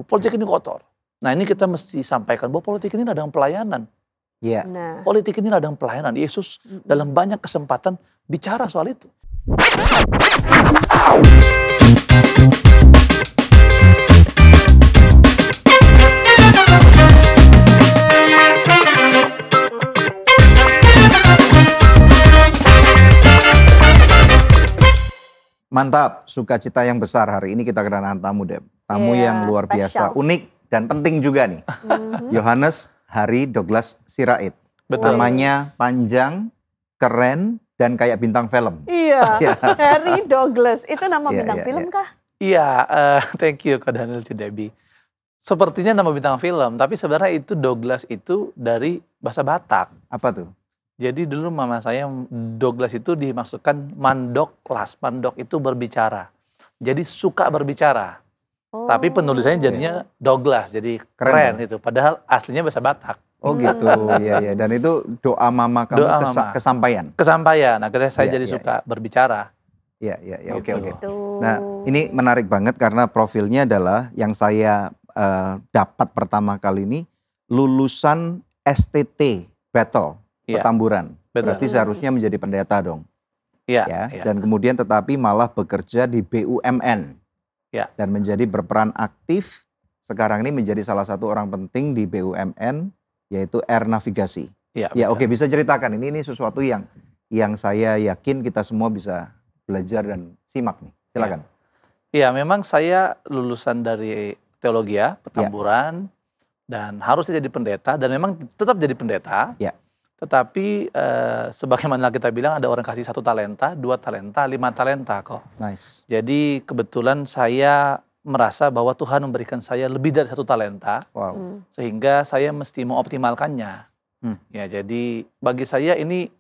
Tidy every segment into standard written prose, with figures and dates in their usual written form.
politik ini kotor. Nah ini kita mesti sampaikan bahwa politik ini ladang pelayanan. Iya. Nah, Politik ini ladang pelayanan. Yesus dalam banyak kesempatan bicara soal itu. Mantap, sukacita yang besar hari ini kita kedatangan tamu, Deb. Tamu Iya, yang luar biasa, spesial. unik dan penting juga nih. Yohanes Hari Douglas Sirait. Betul. Namanya panjang, keren, dan kayak bintang film. Iya, Harry Douglas. Itu nama Iya, bintang iya, film iya. kah? Iya, thank you Kak Daniel Cidebi. Sepertinya nama bintang film, tapi sebenarnya itu Douglas itu dari bahasa Batak. Apa tuh? Jadi dulu mama saya Douglas itu dimaksudkan mandoklas. Mandok itu berbicara. Jadi suka berbicara. Oh. Tapi penulisannya jadinya Douglas, jadi Keren keren dong. itu. Padahal aslinya bahasa Batak. Oh gitu, iya iya. Dan itu doa mama kamu Doa mama. kesampaian. Kesampaian, akhirnya saya Iya, jadi iya, suka berbicara. Iya iya iya. Oke Gitu. oke. Gitu. Nah ini menarik banget karena profilnya adalah yang saya dapat pertama kali ini lulusan STT Battle Iya. Petamburan. Betul. Berarti seharusnya menjadi pendeta dong. Iya, Ya, iya. dan kemudian tetapi malah bekerja di BUMN. Ya. Dan menjadi berperan aktif sekarang ini menjadi salah satu orang penting di BUMN yaitu Air Navigasi. Iya, Ya, betul. oke, bisa ceritakan ini sesuatu yang saya yakin kita semua bisa belajar dan simak nih. Silakan. Iya, memang saya lulusan dari teologi ya, Petamburan, dan harusnya jadi pendeta, dan memang tetap jadi pendeta. Ya. Tetapi sebagaimana kita bilang ada orang kasih 1 talenta, 2 talenta, 5 talenta kok. Nice. Jadi kebetulan saya merasa bahwa Tuhan memberikan saya lebih dari 1 talenta, Wow. sehingga saya mesti mengoptimalkannya. Ya, jadi bagi saya ini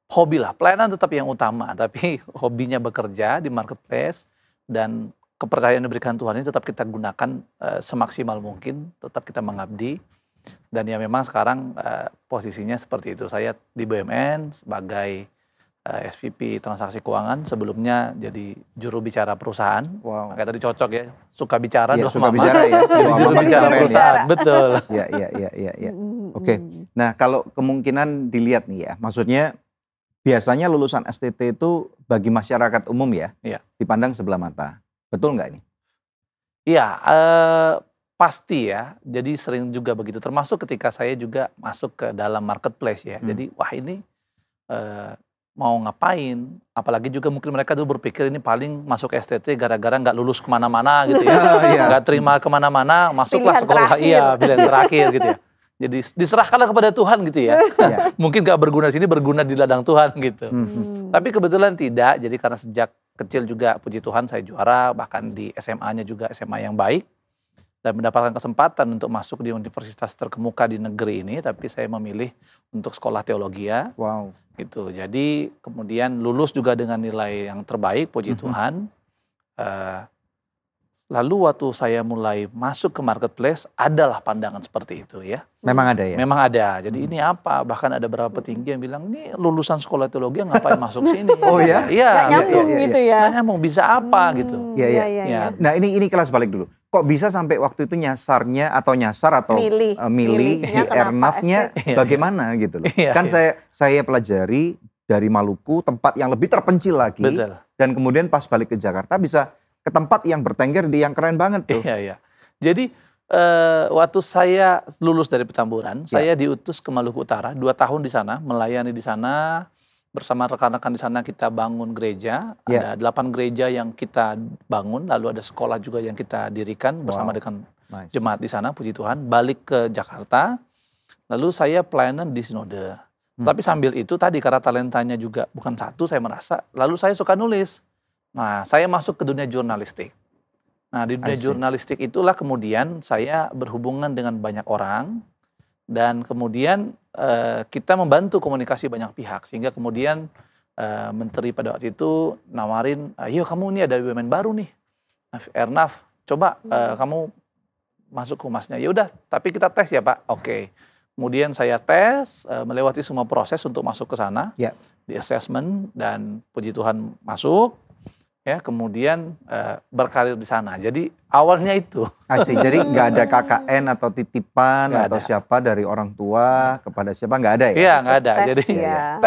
hobi lah, pelayanan tetap yang utama, tapi hobinya bekerja di marketplace dan kepercayaan yang diberikan Tuhan ini tetap kita gunakan semaksimal mungkin, tetap kita mengabdi. Dan ya memang sekarang posisinya seperti itu. Saya di BUMN sebagai SVP transaksi keuangan, sebelumnya jadi juru bicara perusahaan. Wow. Makanya tadi cocok ya, suka bicara Iya, doa suka mama. bicara ya. Jadi Doa juru mama bicara kesampaian ya. perusahaan, betul. Iya, iya, iya, iya, iya. Oke. Nah, kalau kemungkinan dilihat nih ya, maksudnya biasanya lulusan STT itu bagi masyarakat umum ya, Iya. dipandang sebelah mata. Betul nggak nih? Iya, pasti ya. Jadi sering juga begitu. Termasuk ketika saya juga masuk ke dalam marketplace ya. Jadi wah ini mau ngapain? Apalagi juga mungkin mereka dulu berpikir ini paling masuk STT gara-gara nggak lulus kemana-mana gitu ya. Iya. Nggak terima kemana-mana, masuklah Pilihan sekolah. terakhir. Iya, pilihan terakhir gitu ya. Jadi diserahkanlah kepada Tuhan gitu ya. Iya. Mungkin nggak berguna di sini, berguna di ladang Tuhan gitu. Tapi kebetulan tidak. Jadi karena sejak kecil juga puji Tuhan saya juara, bahkan di SMA-nya juga SMA yang baik. Dan mendapatkan kesempatan untuk masuk di universitas terkemuka di negeri ini, tapi saya memilih untuk sekolah teologi ya. Wow. Gitu. Jadi kemudian lulus juga dengan nilai yang terbaik, puji Tuhan. Lalu waktu saya mulai masuk ke marketplace, adalah pandangan seperti itu ya. Memang ada ya? Memang ada. Jadi ini apa? Bahkan ada beberapa petinggi yang bilang, ini lulusan sekolah teologi ngapain masuk sini? Oh ya? Iya. Nggak nyambung iya, gitu ya. Nggak nyambung, bisa apa gitu. Iya, iya. Ya. Nah ini kelas balik dulu. Kok bisa sampai waktu itu nyasar atau Milih. milih Milihnya kenapa airnavnya STT? bagaimana gitu loh. Iya, Kan iya. saya pelajari dari Maluku, tempat yang lebih terpencil lagi. Betul. Dan kemudian pas balik ke Jakarta bisa ke tempat yang bertengger di yang keren banget tuh. Iya, iya. Jadi waktu saya lulus dari Petamburan, saya diutus ke Maluku Utara 2 tahun di sana, melayani di sana. Bersama rekan-rekan di sana kita bangun gereja. Ya. Ada 8 gereja yang kita bangun, lalu ada sekolah juga yang kita dirikan bersama dengan Nice. jemaat di sana, puji Tuhan. Balik ke Jakarta, lalu saya pelayanan di Sinode. Tapi sambil itu tadi karena talentanya juga bukan satu, saya merasa, lalu saya suka nulis. Nah, saya masuk ke dunia jurnalistik. Nah, di dunia I see. jurnalistik itulah kemudian saya berhubungan dengan banyak orang, dan kemudian kita membantu komunikasi banyak pihak, sehingga kemudian menteri pada waktu itu nawarin, ayo kamu ini ada BUMN baru nih, Airnav, coba kamu masuk humasnya. Ya udah, tapi kita tes ya Pak. Oke. Kemudian saya tes, melewati semua proses untuk masuk ke sana, Ya. di assessment, dan puji Tuhan masuk. ya kemudian berkarir di sana. Jadi awalnya itu. Asik, jadi nggak ada KKN atau titipan Nggak atau ada. siapa dari orang tua kepada siapa, nggak ada ya? Iya nggak ada. Tes Jadi ya.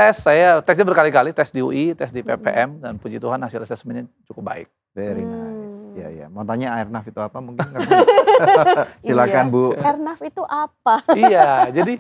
tesnya berkali-kali, tes di UI, tes di PPM, dan puji Tuhan hasil asesmennya cukup baik. Very nice. Hmm. Ya, ya. Mau tanya Airnav itu apa mungkin? Silakan Iya. Bu. Airnav itu apa? Iya, jadi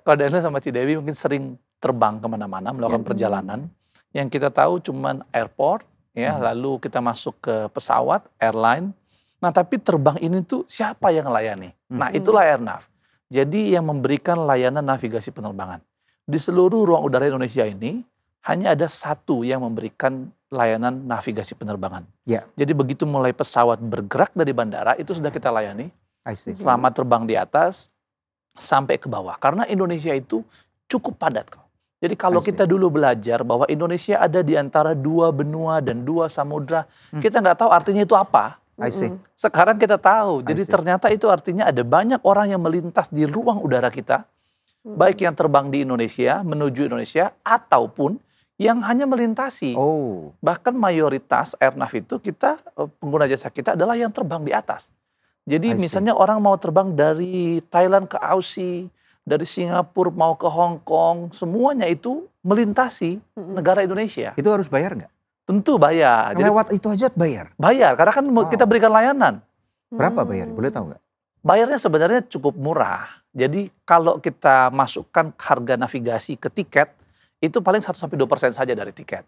Ko Daniel sama Cidewi mungkin sering terbang kemana-mana melakukan perjalanan. Yang kita tahu cuman airport, ya, lalu kita masuk ke pesawat, airline. Nah tapi terbang ini tuh siapa yang melayani? Nah itulah Airnav. Jadi yang memberikan layanan navigasi penerbangan. Di seluruh ruang udara Indonesia ini, hanya ada satu yang memberikan layanan navigasi penerbangan. Ya. Jadi begitu mulai pesawat bergerak dari bandara, itu sudah kita layani. I see. Selama terbang di atas, sampai ke bawah. Karena Indonesia itu cukup padat kok. Jadi kalau I see. kita dulu belajar bahwa Indonesia ada di antara 2 benua dan 2 samudra, kita nggak tahu artinya itu apa. I see. Sekarang kita tahu. Jadi I see. ternyata itu artinya ada banyak orang yang melintas di ruang udara kita, baik yang terbang di Indonesia, menuju Indonesia, ataupun yang hanya melintasi. Oh, Bahkan mayoritas Airnav itu kita, pengguna jasa kita adalah yang terbang di atas. I Jadi see. misalnya orang mau terbang dari Thailand ke Aussie, dari Singapura mau ke Hong Kong, semuanya itu melintasi negara Indonesia. itu harus bayar nggak? Tentu bayar. Jadi Lewat itu aja bayar. bayar, karena kan Wow. kita berikan layanan. Berapa bayar? Boleh tahu nggak? Bayarnya sebenarnya cukup murah. Jadi kalau kita masukkan harga navigasi ke tiket, itu paling 1-2% saja dari tiket.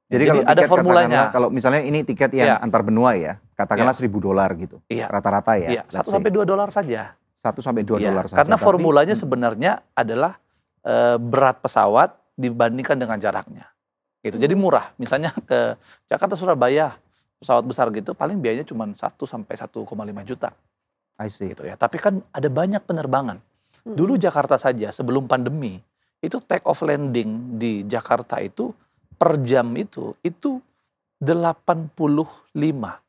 Jadi kalau ada tiket formulanya. katakanlah, kalau misalnya ini tiket yang Iya. antar benua ya, katakanlah $1.000 gitu. Iya. Rata-rata ya. Iya, $1-2 saja. $1-2 Iya, saja. karena Tapi- formulanya sebenarnya adalah berat pesawat dibandingkan dengan jaraknya. Gitu. Jadi murah. Misalnya ke Jakarta Surabaya pesawat besar gitu paling biayanya cuma 1-1,5 juta I see. gitu ya. Tapi kan ada banyak penerbangan. Dulu Jakarta saja sebelum pandemi itu take off landing di Jakarta itu per jam itu 85.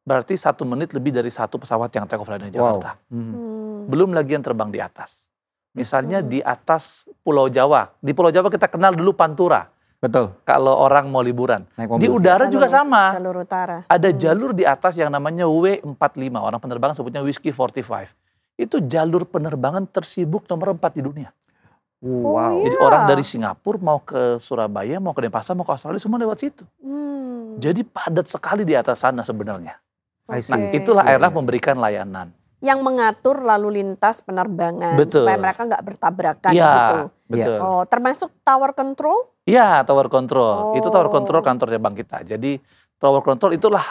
Berarti 1 menit lebih dari satu pesawat yang take off landing di Wow. Jakarta. Hmm. Belum lagi yang terbang di atas. Misalnya di atas Pulau Jawa. Di Pulau Jawa kita kenal dulu Pantura. Betul. Kalau orang mau liburan. Naik Di mobil. udara juga sama. Jalur utara. Ada jalur di atas yang namanya W45. Orang penerbangan sebutnya Whiskey 45. Itu jalur penerbangan tersibuk nomor 4 di dunia. Wow. iya. Jadi orang dari Singapura mau ke Surabaya, mau ke Denpasar, mau ke Australia, semua lewat situ. Jadi padat sekali di atas sana sebenarnya. I see. Nah Oke. itulah Iya, Airnav iya. memberikan layanan. Yang mengatur lalu lintas penerbangan Betul. supaya mereka nggak bertabrakan Iya, gitu. betul. Oh, termasuk tower control? Iya, tower control. Itu tower control Oh. kantornya bank kita. Jadi tower control itulah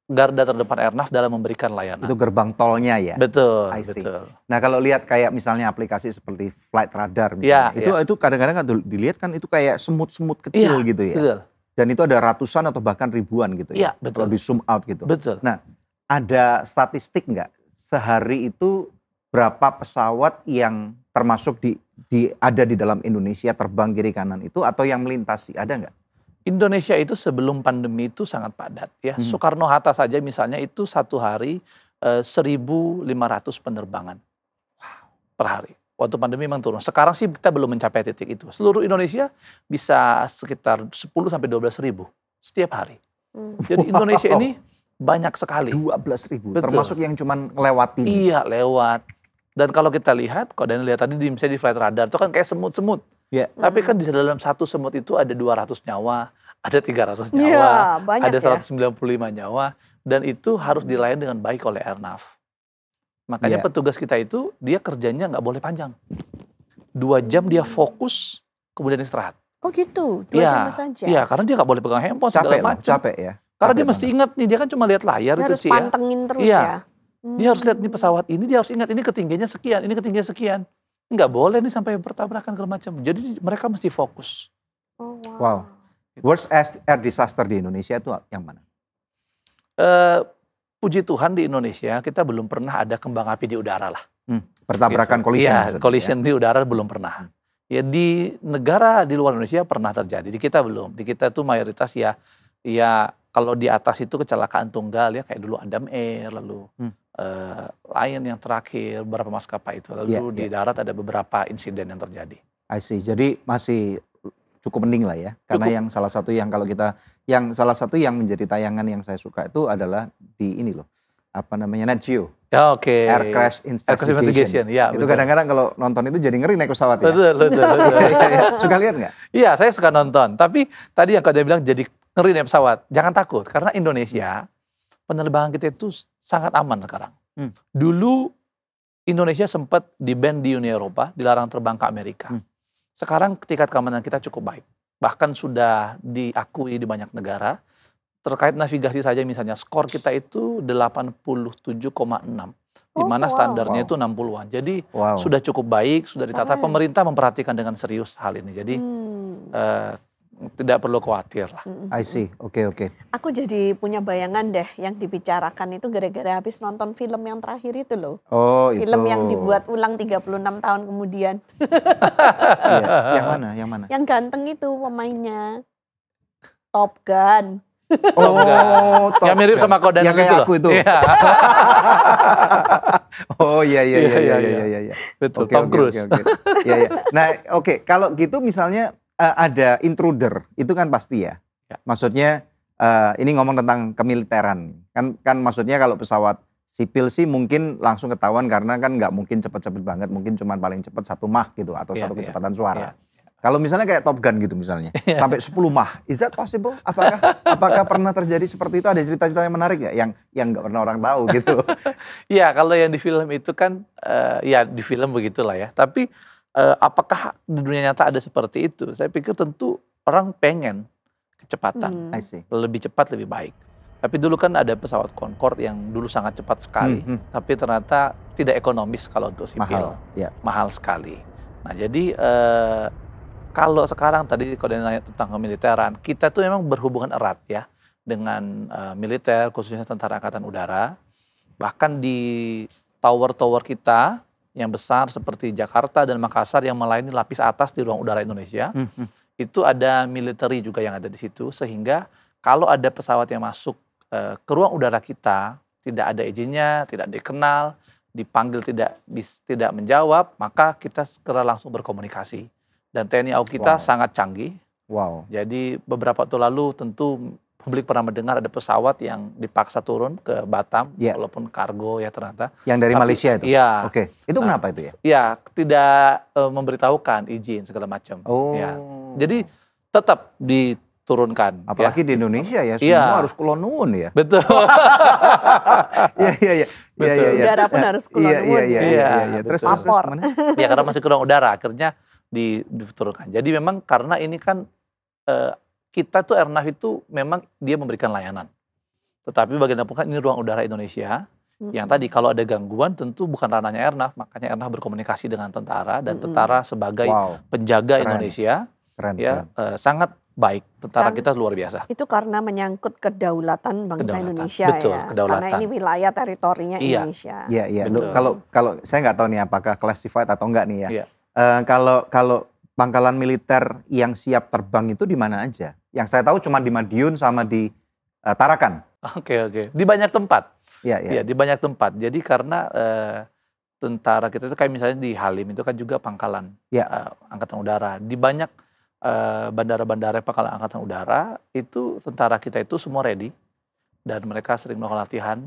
garda terdepan Airnav dalam memberikan layanan. Itu gerbang tolnya ya. Betul, I see. betul. Nah kalau lihat kayak misalnya aplikasi seperti Flight Radar Iya, misalnya, itu kadang-kadang kan dilihat kan itu kayak semut-semut kecil Iya, gitu ya. Betul, Dan itu ada ratusan atau bahkan ribuan gitu Iya, ya. betul. Kalau di zoom out gitu. betul. Ada statistik nggak sehari itu berapa pesawat yang termasuk ada di dalam Indonesia terbang kiri kanan itu atau yang melintasi, ada nggak? Indonesia itu sebelum pandemi itu sangat padat ya. Soekarno-Hatta saja misalnya itu satu hari 1.500 penerbangan per hari. Waktu pandemi memang turun. Sekarang sih kita belum mencapai titik itu. Seluruh Indonesia bisa sekitar 10-12 ribu setiap hari. Jadi Indonesia ini banyak sekali. 12.000 Betul. termasuk yang cuman ngelewatin. Iya lewat. Dan kalau kita lihat, kalau Daniel lihat tadi misalnya di Flight Radar itu kan kayak semut-semut. Ya. Tapi kan di dalam satu semut itu ada 200 nyawa, ada 300 Iya, nyawa, banyak ada ya. 195 nyawa. Dan itu harus dilayani dengan baik oleh Airnav. Makanya Iya. petugas kita itu dia kerjanya nggak boleh panjang. 2 jam dia fokus, kemudian istirahat. Oh gitu, 2 jam saja. Iya, karena dia nggak boleh pegang handphone segala Capek loh, macam. capek ya. Karena Capek dia mesti banget. ingat nih, dia kan cuma lihat layar Dia itu harus Ci ya. pantengin terus Iya. ya. Dia harus lihat nih pesawat ini, dia harus ingat ini ketinggiannya sekian, ini ketinggian sekian. Nggak boleh nih sampai bertabrakan segala macam. Jadi mereka mesti fokus. Oh, Wow. Worst air disaster di Indonesia itu yang mana? Puji Tuhan di Indonesia kita belum pernah ada kembang api di udara lah. Bertabrakan Gitu. collision. Iya, maksudnya, collision di udara belum pernah. Ya di negara di luar Indonesia pernah terjadi, di kita belum. Di kita tuh mayoritas ya kalau di atas itu kecelakaan tunggal ya kayak dulu Adam Air, lalu Lion yang terakhir, beberapa maskapai itu. Lalu Iya, di darat ada beberapa insiden yang terjadi. I see. Jadi masih cukup mending lah ya. Karena Cukup. yang salah satu yang menjadi tayangan yang saya suka itu adalah di ini loh. Apa namanya, Nat Geo. Ya oke. Air Crash Air Crash Investigation, ya Itu betul. kadang-kadang kalau nonton itu jadi ngeri naik pesawat ya. Betul, betul, betul. Suka lihat nggak? Iya, saya suka nonton. Tapi tadi yang kau bilang jadi ngeri naik pesawat. Jangan takut, karena Indonesia penerbangan kita itu sangat aman sekarang. Dulu Indonesia sempat di-ban di Uni Eropa, dilarang terbang ke Amerika. Sekarang tingkat keamanan kita cukup baik. Bahkan sudah diakui di banyak negara. Terkait navigasi saja misalnya, skor kita itu 87,6. Di mana standarnya itu 60-an. Jadi sudah cukup baik, sudah ditata. Pemerintah memperhatikan dengan serius hal ini. Jadi tidak perlu khawatir lah. I see, oke. Aku jadi punya bayangan deh yang dibicarakan itu gara-gara habis nonton film yang terakhir itu loh. Oh itu. Film yang dibuat ulang 36 tahun kemudian. Iya. Yang mana? Yang ganteng itu pemainnya. Top Gun. Oh, yang mirip sama kau dan yang kayak aku itu. Iya. Oh iya. Betul, Tom Cruise. Iya. Nah oke, kalau gitu misalnya ada intruder, itu kan pasti ya. Maksudnya ini ngomong tentang kemiliteran. Kan maksudnya kalau pesawat sipil sih mungkin langsung ketahuan karena kan nggak mungkin cepet-cepet banget, mungkin cuma paling cepat 1 Mach gitu atau satu kecepatan suara. Kalau misalnya kayak Top Gun gitu misalnya, sampai 10 Mach, is that possible? Apakah pernah terjadi seperti itu? Ada cerita-cerita yang menarik nggak yang nggak pernah orang tahu gitu? Iya, kalau yang di film itu kan, ya di film begitulah ya. Tapi apakah di dunia nyata ada seperti itu? Saya pikir tentu orang pengen kecepatan, lebih cepat lebih baik. Tapi dulu kan ada pesawat Concorde yang dulu sangat cepat sekali, tapi ternyata tidak ekonomis kalau untuk sipil, mahal sekali. Nah jadi kalau sekarang tadi kalau nanya tentang kemiliteran, kita tuh memang berhubungan erat ya dengan militer, khususnya tentara angkatan udara. Bahkan di tower-tower kita yang besar seperti Jakarta dan Makassar yang melayani lapis atas di ruang udara Indonesia, itu ada military juga yang ada di situ, sehingga kalau ada pesawat yang masuk ke ruang udara kita, tidak ada izinnya, tidak dikenal, dipanggil tidak menjawab, maka kita segera langsung berkomunikasi. Dan TNI AU kita sangat canggih. Jadi beberapa waktu lalu tentu publik pernah mendengar ada pesawat yang dipaksa turun ke Batam, walaupun kargo ya ternyata. Yang dari Malaysia itu? Iya. Oke, itu kenapa itu ya? Iya, tidak memberitahukan izin segala macam. Ya. Jadi tetap diturunkan. Apalagi di Indonesia ya, semua harus kulon nuwun ya. Betul. Iya. Udara pun harus kulon nuwun. Iya. Terus lapor. Ya karena masih ke ruang udara, akhirnya diturunkan. Jadi memang karena ini kan kita tuh Airnav itu memang dia memberikan layanan. Tetapi bagaimanapun kan ini ruang udara Indonesia. Yang tadi kalau ada gangguan tentu bukan ranahnya Airnav, makanya Airnav berkomunikasi dengan tentara dan tentara sebagai penjaga Indonesia. Keren. Sangat baik, tentara kita luar biasa. Itu karena menyangkut kedaulatan bangsa Indonesia. Betul, ya. kedaulatan. Karena ini wilayah teritorinya Indonesia. Iya. Kalau saya nggak tahu nih apakah classified atau enggak nih ya. Iya. Kalau pangkalan militer yang siap terbang itu di mana aja? Yang saya tahu cuma di Madiun sama di Tarakan. Oke. Di banyak tempat. Iya, di banyak tempat. Jadi karena tentara kita itu kayak misalnya di Halim itu kan juga pangkalan Angkatan Udara. Di banyak bandara-bandara pangkalan Angkatan Udara itu tentara kita itu semua ready dan mereka sering melakukan latihan.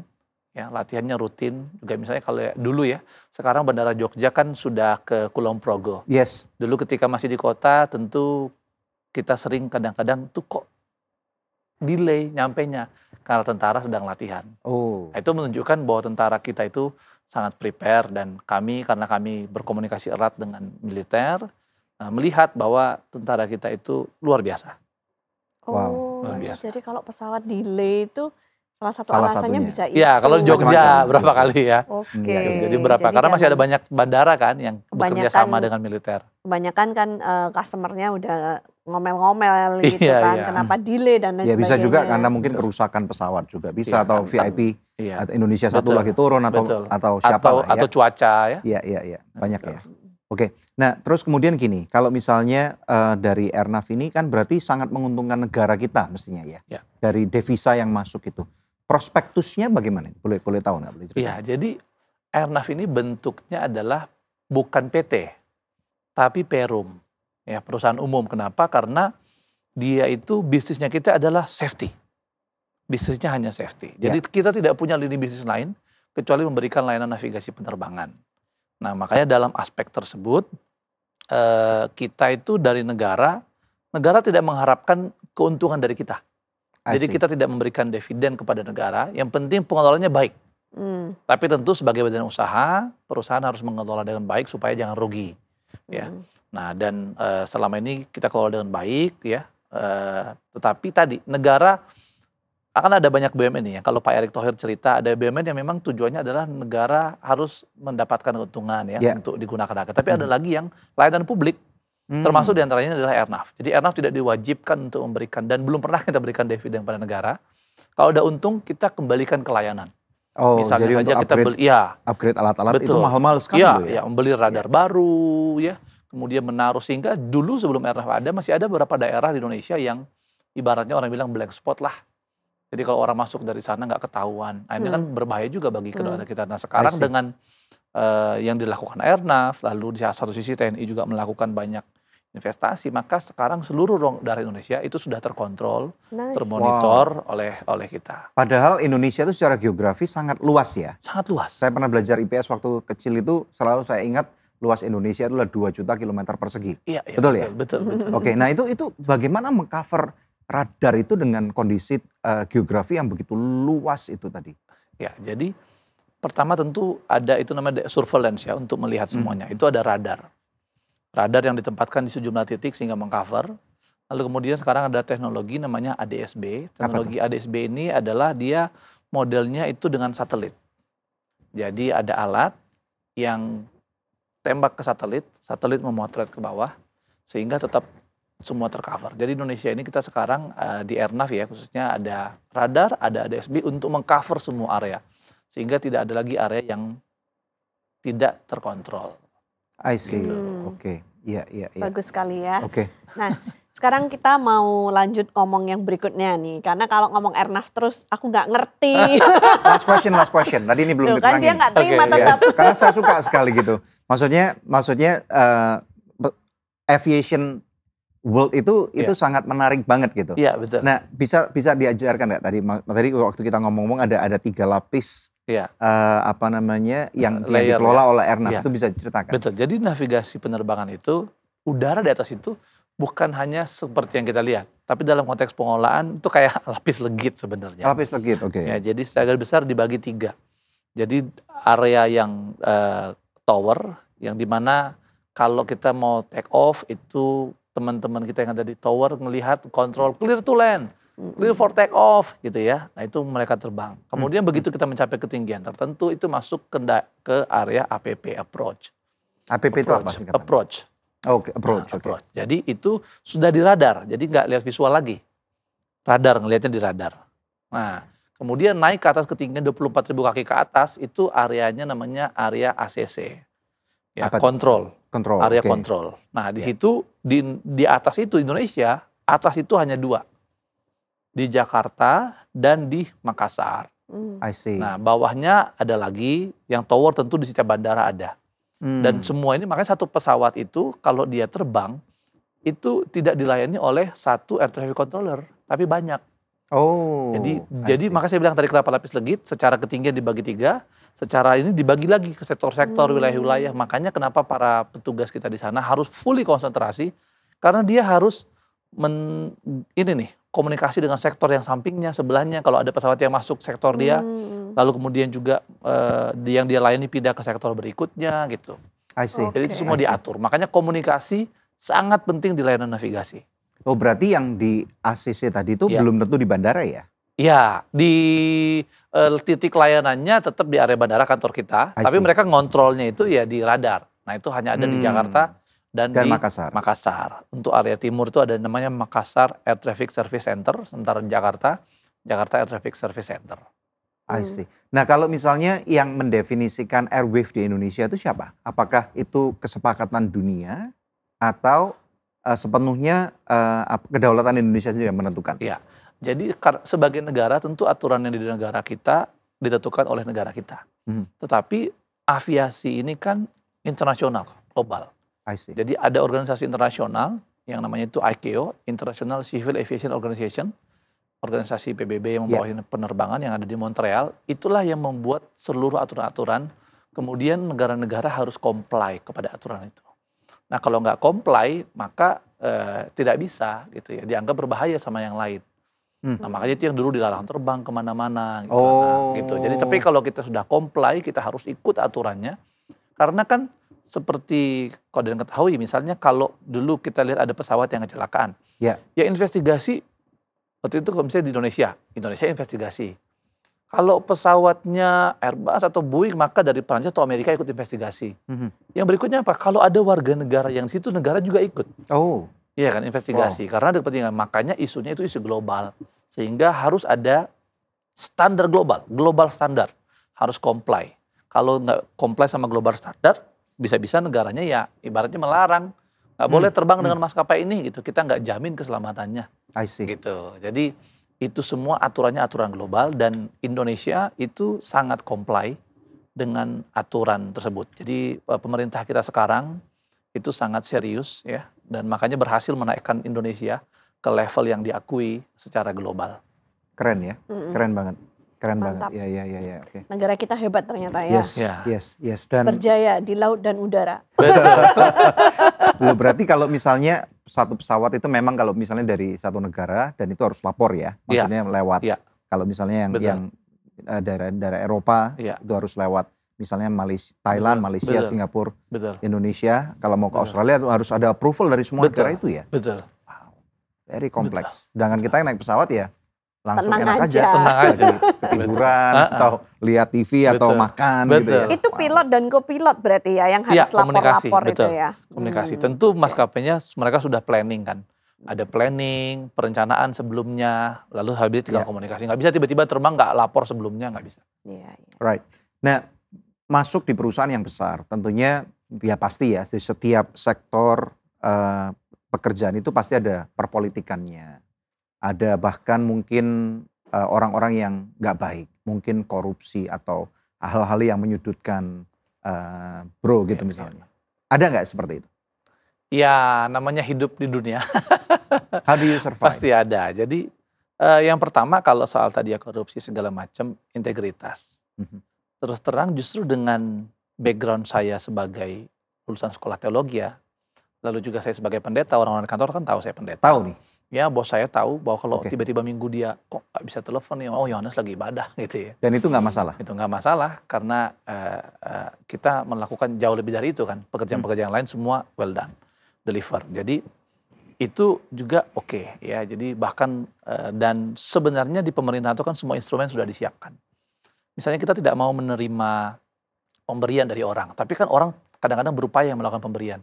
Ya, latihannya rutin. Juga misalnya kalau dulu ya, sekarang Bandara Jogja kan sudah ke Kulon Progo. Yes. Dulu ketika masih di kota, tentu kita sering kadang-kadang tuh kok delay nyampenya karena tentara sedang latihan. Nah, itu menunjukkan bahwa tentara kita itu sangat prepare dan karena kami berkomunikasi erat dengan militer, melihat bahwa tentara kita itu luar biasa. Luar biasa. Jadi kalau pesawat delay itu salah satu alasannya satunya. bisa itu. Ya, kalau di Jogja berapa kali ya. Oke. Jadi karena masih ada banyak bandara kan yang bekerja sama dengan militer. Kebanyakan kan customer-nya udah ngomel-ngomel gitu kan. Kenapa delay dan lain sebagainya. Ya bisa juga karena mungkin kerusakan pesawat juga bisa atau VIP atau Indonesia satu lagi turun atau siapa lah ya. Atau cuaca ya. Iya. Banyak ya. Oke. Nah, terus kemudian gini, kalau misalnya dari Airnav ini kan berarti sangat menguntungkan negara kita mestinya ya. Dari devisa yang masuk itu. Prospektusnya bagaimana? Boleh tahu nggak? Iya, jadi Airnav ini bentuknya adalah bukan PT, tapi Perum. Ya, perusahaan umum. Kenapa? Karena dia itu bisnisnya kita adalah safety. Bisnisnya hanya safety. Jadi kita tidak punya lini bisnis lain kecuali memberikan layanan navigasi penerbangan. Nah, makanya dalam aspek tersebut kita itu dari negara tidak mengharapkan keuntungan dari kita. Jadi kita tidak memberikan dividen kepada negara, yang penting pengelolanya baik. Tapi tentu sebagai badan usaha, perusahaan harus mengelola dengan baik supaya jangan rugi. Ya. Nah, dan selama ini kita kelola dengan baik, ya. Tetapi tadi negara akan ada banyak BUMN ya. Kalau Pak Erick Thohir cerita, ada BUMN yang memang tujuannya adalah negara harus mendapatkan keuntungan ya untuk digunakan rakyat. Tapi ada lagi yang layanan publik, termasuk diantaranya adalah Airnav. Jadi Airnav tidak diwajibkan untuk memberikan, dan belum pernah kita berikan dividen pada negara. Kalau ada untung, kita kembalikan ke layanan. Misalnya jadi saja untuk kita beli, upgrade alat-alat itu mahal-mahal sekali ya. Membeli radar baru ya, kemudian menaruh, sehingga dulu sebelum Airnav ada, masih ada beberapa daerah di Indonesia yang ibaratnya orang bilang blank spot lah. Jadi kalau orang masuk dari sana nggak ketahuan, nah ini kan berbahaya juga bagi kedaulatan kita. Nah sekarang dengan yang dilakukan Airnav, lalu di satu sisi TNI juga melakukan banyak investasi, maka sekarang seluruh daerah Indonesia itu sudah terkontrol, termonitor oleh kita. Padahal Indonesia itu secara geografi sangat luas ya. Sangat luas. Saya pernah belajar IPS waktu kecil itu, selalu saya ingat luas Indonesia itulah 2 juta kilometer persegi. Iya, betul ya? Betul. Oke, nah itu bagaimana mengcover radar itu dengan kondisi geografi yang begitu luas itu tadi? Ya, jadi pertama tentu ada itu namanya surveillance ya, untuk melihat semuanya. Itu ada radar. Radar yang ditempatkan di sejumlah titik sehingga mengcover. Lalu kemudian sekarang ada teknologi namanya ADS-B. Teknologi ADS-B ini adalah dia modelnya itu dengan satelit. Jadi ada alat yang tembak ke satelit memotret ke bawah, sehingga tetap semua tercover. Jadi Indonesia ini kita sekarang di Airnav ya khususnya ada radar, ada ADS-B untuk mengcover semua area. Sehingga tidak ada lagi area yang tidak terkontrol. I see. Oke. Iya. Bagus sekali ya. Oke. Nah, sekarang kita mau lanjut ngomong yang berikutnya nih. Karena kalau ngomong Airnav terus aku nggak ngerti. Last question. Tadi ini belum diterangin. Kan dia nggak terima tetap. Karena saya suka sekali gitu. Maksudnya aviation world itu sangat menarik banget gitu. Iya, betul. Nah, bisa diajarkan nggak tadi waktu kita ngomong ada 3 lapis yang dikelola oleh Airnav, itu bisa diceritakan? Betul. Jadi navigasi penerbangan itu, udara di atas itu bukan hanya seperti yang kita lihat, tapi dalam konteks pengelolaan itu kayak lapis legit sebenarnya. Lapis legit, oke. Ya, jadi secara besar dibagi 3. Jadi area yang tower, yang dimana kalau kita mau take off itu teman-teman kita yang ada di tower melihat kontrol clear to land, clear for take off gitu ya. Nah itu mereka terbang. Kemudian begitu kita mencapai ketinggian tertentu itu masuk ke area APP, approach. APP itu apa sih? Approach. Oke, approach. Approach. Jadi itu sudah di radar, jadi nggak lihat visual lagi. Radar, ngelihatnya di radar. Nah kemudian naik ke atas ketinggian 24.000 kaki ke atas, itu areanya namanya area ACC. Ya, kontrol. Area kontrol. Nah di situ, di atas itu Indonesia, atas itu hanya 2. Di Jakarta dan di Makassar. I see. Nah bawahnya ada lagi, yang tower tentu di setiap bandara ada. Dan semua ini makanya satu pesawat itu kalau dia terbang, itu tidak dilayani oleh satu air traffic controller, tapi banyak. Jadi makanya saya bilang tadi kenapa lapis legit, secara ketinggian dibagi 3, secara ini dibagi lagi ke sektor-sektor, wilayah-wilayah. Makanya kenapa para petugas kita di sana harus fully konsentrasi, karena dia harus komunikasi dengan sektor yang sampingnya, sebelahnya. Kalau ada pesawat yang masuk sektor dia, lalu kemudian juga yang dia layani pindah ke sektor berikutnya gitu. I see. Jadi itu semua diatur. Makanya komunikasi sangat penting di layanan navigasi. Oh berarti yang di ACC tadi itu belum tentu di bandara ya? Iya, di titik layanannya tetap di area bandara kantor kita, tapi mereka ngontrolnya itu ya di radar. Nah itu hanya ada di Jakarta dan di Makassar. Untuk area timur itu ada namanya Makassar Air Traffic Service Center, sementara Jakarta Air Traffic Service Center. I see. Nah kalau misalnya yang mendefinisikan airwave di Indonesia itu siapa? Apakah itu kesepakatan dunia atau sepenuhnya kedaulatan Indonesia sendiri yang menentukan? Iya. Jadi sebagai negara tentu aturan yang di negara kita ditentukan oleh negara kita. Tetapi aviasi ini kan internasional, global. I see. Jadi ada organisasi internasional yang namanya itu ICAO, International Civil Aviation Organization, organisasi PBB yang membawahi penerbangan yang ada di Montreal. Itulah yang membuat seluruh aturan-aturan, kemudian negara-negara harus comply kepada aturan itu. Nah kalau nggak comply, maka tidak bisa gitu ya, dianggap berbahaya sama yang lain. Nah makanya itu yang dulu dilarang terbang kemana-mana gitu. Nah, gitu. Jadi tapi kalau kita sudah comply, kita harus ikut aturannya. Karena kan seperti kalau kalian ketahui, misalnya kalau dulu kita lihat ada pesawat yang kecelakaan, ya investigasi. Waktu itu misalnya di Indonesia investigasi. Kalau pesawatnya Airbus atau Boeing, maka dari Prancis atau Amerika ikut investigasi. Yang berikutnya apa? Kalau ada warga negara yang di situ, negara juga ikut. Iya kan, investigasi. Karena ada kepentingan. Makanya isunya itu isu global. Sehingga harus ada standar global standar. Harus comply. Kalau nggak comply sama global standar, bisa-bisa negaranya ya ibaratnya melarang. Nggak boleh terbang dengan maskapai ini gitu. Kita nggak jamin keselamatannya. I see. Gitu. Jadi itu semua aturannya aturan global dan Indonesia itu sangat comply dengan aturan tersebut. Jadi pemerintah kita sekarang itu sangat serius ya, dan makanya berhasil menaikkan Indonesia ke level yang diakui secara global. Keren ya, keren banget. Keren Mantap. banget. Ya. Okay. Negara kita hebat ternyata ya. Yes. Dan berjaya di laut dan udara. Loh, berarti kalau misalnya satu pesawat itu memang kalau misalnya dari satu negara dan itu harus lapor ya, maksudnya lewat. Kalau misalnya yang daerah Eropa itu harus lewat. Misalnya Thailand, Malaysia, Singapura, Indonesia. Kalau mau ke Australia harus ada approval dari semua negara itu ya. Betul. Wow, very complex. Sedangkan kita naik pesawat ya langsung tenang enak aja. Tenang aja. Ketiduran atau lihat TV atau makan gitu ya. Itu pilot dan kopilot berarti ya yang harus lapor-lapor itu ya. Komunikasi. Tentu maskapainya mereka sudah planning kan. Ada planning, perencanaan sebelumnya, lalu habis tinggal komunikasi. Nggak bisa tiba-tiba terbang nggak lapor sebelumnya, nggak bisa. Right. Nah, masuk di perusahaan yang besar, tentunya ya pasti ya di setiap sektor pekerjaan itu pasti ada perpolitikannya. Ada bahkan mungkin orang-orang yang nggak baik, mungkin korupsi atau hal-hal yang menyudutkan bro gitu misalnya. Ada nggak seperti itu? Ya namanya hidup di dunia. How do you survive? Pasti ada. Jadi yang pertama kalau soal tadi ya korupsi segala macam, integritas. Terus terang justru dengan background saya sebagai lulusan sekolah teologi ya, lalu juga saya sebagai pendeta, orang-orang di kantor kan tahu saya pendeta. Tahu nih? Ya bos saya tahu bahwa kalau tiba-tiba minggu dia kok nggak bisa telepon nih, oh Yohanes lagi ibadah gitu ya. Dan itu nggak masalah? Itu nggak masalah karena kita melakukan jauh lebih dari itu kan. Pekerjaan-pekerjaan lain semua well done, deliver. Jadi itu juga oke ya. Jadi bahkan dan sebenarnya di pemerintahan itu kan semua instrumen sudah disiapkan. Misalnya kita tidak mau menerima pemberian dari orang, tapi kan orang kadang-kadang berupaya melakukan pemberian.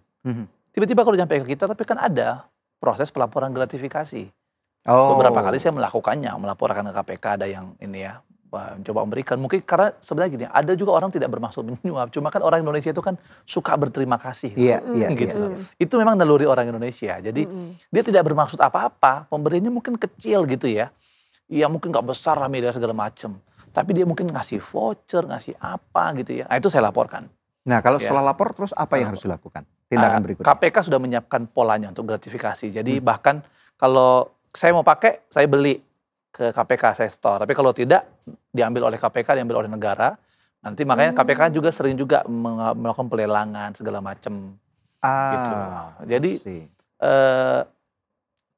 Tiba-tiba kalau sampai ke kita, tapi kan ada proses pelaporan gratifikasi. Beberapa kali saya melakukannya, melaporkan ke KPK ada yang ini ya, coba memberikan. Mungkin karena sebenarnya gini, ada juga orang tidak bermaksud menyuap, cuma kan orang Indonesia itu kan suka berterima kasih. Iya. Itu memang naluri orang Indonesia. Jadi dia tidak bermaksud apa-apa, pemberiannya mungkin kecil gitu ya. Ya mungkin nggak besar lah media segala macam. Tapi dia mungkin ngasih voucher, ngasih apa gitu ya. Nah itu saya laporkan. Nah kalau setelah lapor terus apa yang harus dilakukan? Tindakan berikutnya? KPK sudah menyiapkan polanya untuk gratifikasi. Jadi bahkan kalau saya mau pakai, saya beli ke KPK, saya store. Tapi kalau tidak, diambil oleh KPK, diambil oleh negara. Nanti makanya KPK juga sering juga melakukan pelelangan segala macam. Gitu. Jadi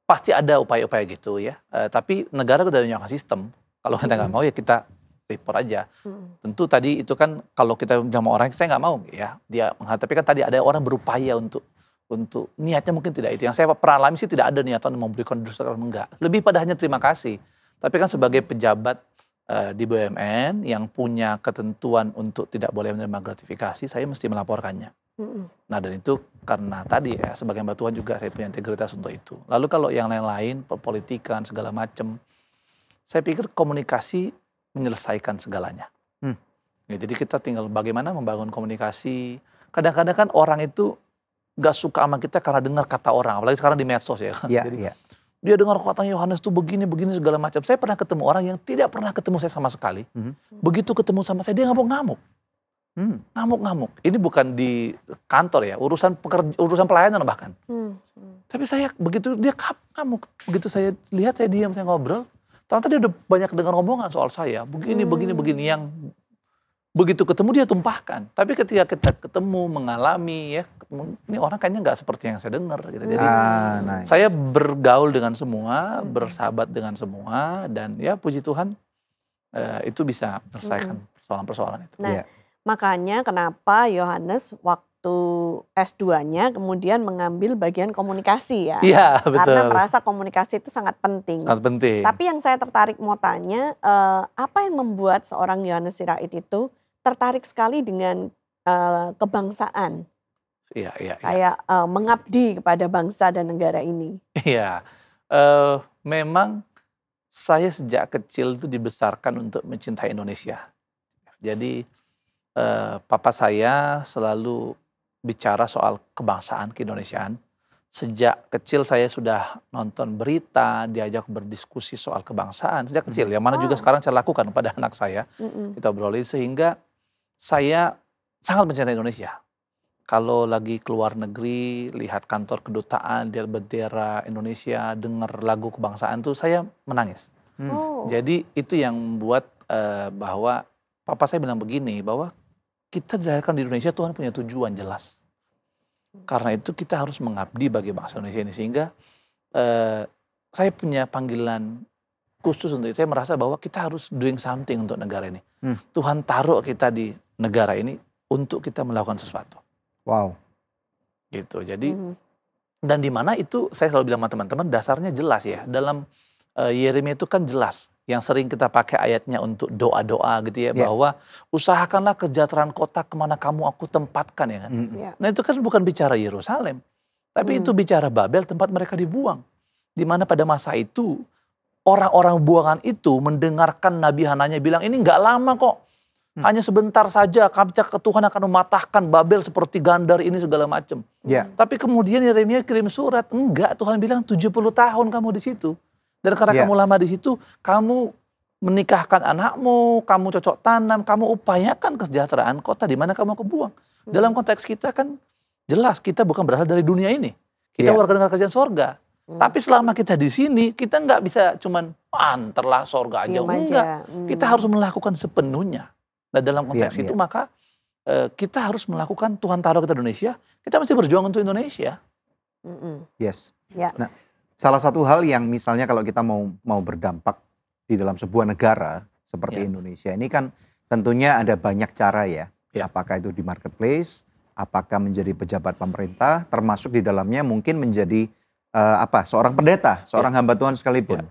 pasti ada upaya-upaya gitu ya. Tapi negara sudah menyiapkan sistem. Kalau kita nggak mau ya kita report aja. Tentu tadi itu kan kalau kita bilang sama orang, saya nggak mau ya dia tapi kan tadi ada orang berupaya untuk niatnya mungkin tidak itu. Yang saya pernah alami sih tidak ada niatan memberikan dosa, enggak. Lebih pada hanya terima kasih. Tapi kan sebagai pejabat di BUMN yang punya ketentuan untuk tidak boleh menerima gratifikasi, saya mesti melaporkannya. Nah dan itu karena tadi ya sebagai hamba Tuhan juga saya punya integritas untuk itu. Lalu kalau yang lain-lain, perpolitikan segala macam, saya pikir komunikasi menyelesaikan segalanya. Ya, jadi kita tinggal bagaimana membangun komunikasi. Kadang-kadang kan orang itu gak suka sama kita karena dengar kata orang, apalagi sekarang di medsos ya. Jadi dia dengar katanya Yohanes tuh begini segala macam. Saya pernah ketemu orang yang tidak pernah ketemu saya sama sekali. Begitu ketemu sama saya dia ngamuk-ngamuk. Ngamuk-ngamuk. Ini bukan di kantor ya, urusan pelayanan bahkan. Tapi saya begitu dia ngamuk, begitu saya lihat, saya diam, saya ngobrol. Ternyata dia udah banyak dengar omongan soal saya, begini yang begitu ketemu dia tumpahkan. Tapi ketika kita ketemu, mengalami ya, ini orang kayaknya nggak seperti yang saya dengar. Gitu. Jadi saya bergaul dengan semua, bersahabat dengan semua, dan ya puji Tuhan itu bisa menyelesaikan persoalan-persoalan itu. Nah, makanya kenapa Yohanes waktu S2-nya kemudian mengambil bagian komunikasi ya. Iya, betul. Karena merasa komunikasi itu sangat penting. Sangat penting. Tapi yang saya tertarik mau tanya, apa yang membuat seorang Yohanes Sirait itu tertarik sekali dengan kebangsaan? Iya. Kayak mengabdi kepada bangsa dan negara ini. Iya, memang saya sejak kecil itu dibesarkan untuk mencintai Indonesia. Jadi papa saya selalu bicara soal kebangsaan, keindonesiaan. Sejak kecil saya sudah nonton berita, diajak berdiskusi soal kebangsaan sejak kecil. Yang mana juga sekarang saya lakukan pada anak saya. Kita obrolin sehingga saya sangat mencintai Indonesia. Kalau lagi keluar negeri, lihat kantor kedutaan, lihat bendera Indonesia, dengar lagu kebangsaan tuh saya menangis. Jadi itu yang membuat bahwa papa saya bilang begini, bahwa kita dilahirkan di Indonesia, Tuhan punya tujuan jelas. Karena itu kita harus mengabdi bagi bangsa Indonesia ini. Sehingga saya punya panggilan khusus untuk itu. Saya merasa bahwa kita harus doing something untuk negara ini. Tuhan taruh kita di negara ini untuk kita melakukan sesuatu. Wow. Gitu. Jadi dan di mana itu saya selalu bilang sama teman-teman, dasarnya jelas ya. Dalam Yeremia itu kan jelas. Yang sering kita pakai ayatnya untuk doa-doa gitu ya. Bahwa usahakanlah kesejahteraan kota kemana kamu aku tempatkan ya kan. Nah itu kan bukan bicara Yerusalem. Tapi itu bicara Babel, tempat mereka dibuang. Di mana pada masa itu orang-orang buangan itu mendengarkan Nabi Hananya bilang, ini nggak lama kok. Hanya sebentar saja Tuhan akan mematahkan Babel seperti Gandar ini segala macam. Tapi kemudian Yeremia kirim surat, enggak, Tuhan bilang 70 tahun kamu di situ. Dan karena kamu lama di situ, kamu menikahkan anakmu, kamu cocok tanam, kamu upayakan kesejahteraan kota di mana kamu kebuang. Dalam konteks kita kan jelas kita bukan berasal dari dunia ini. Kita warga negara kerajaan sorga. Tapi selama kita di sini, kita nggak bisa cuman antarlah sorga aja. Enggak, kita harus melakukan sepenuhnya. Nah dalam konteks itu maka kita harus melakukan, Tuhan taruh kita di Indonesia, kita mesti berjuang untuk Indonesia. Nah, salah satu hal yang misalnya kalau kita mau berdampak di dalam sebuah negara seperti Indonesia ini kan tentunya ada banyak cara ya. Apakah itu di marketplace, apakah menjadi pejabat pemerintah, termasuk di dalamnya mungkin menjadi seorang pendeta, seorang hamba Tuhan sekalipun.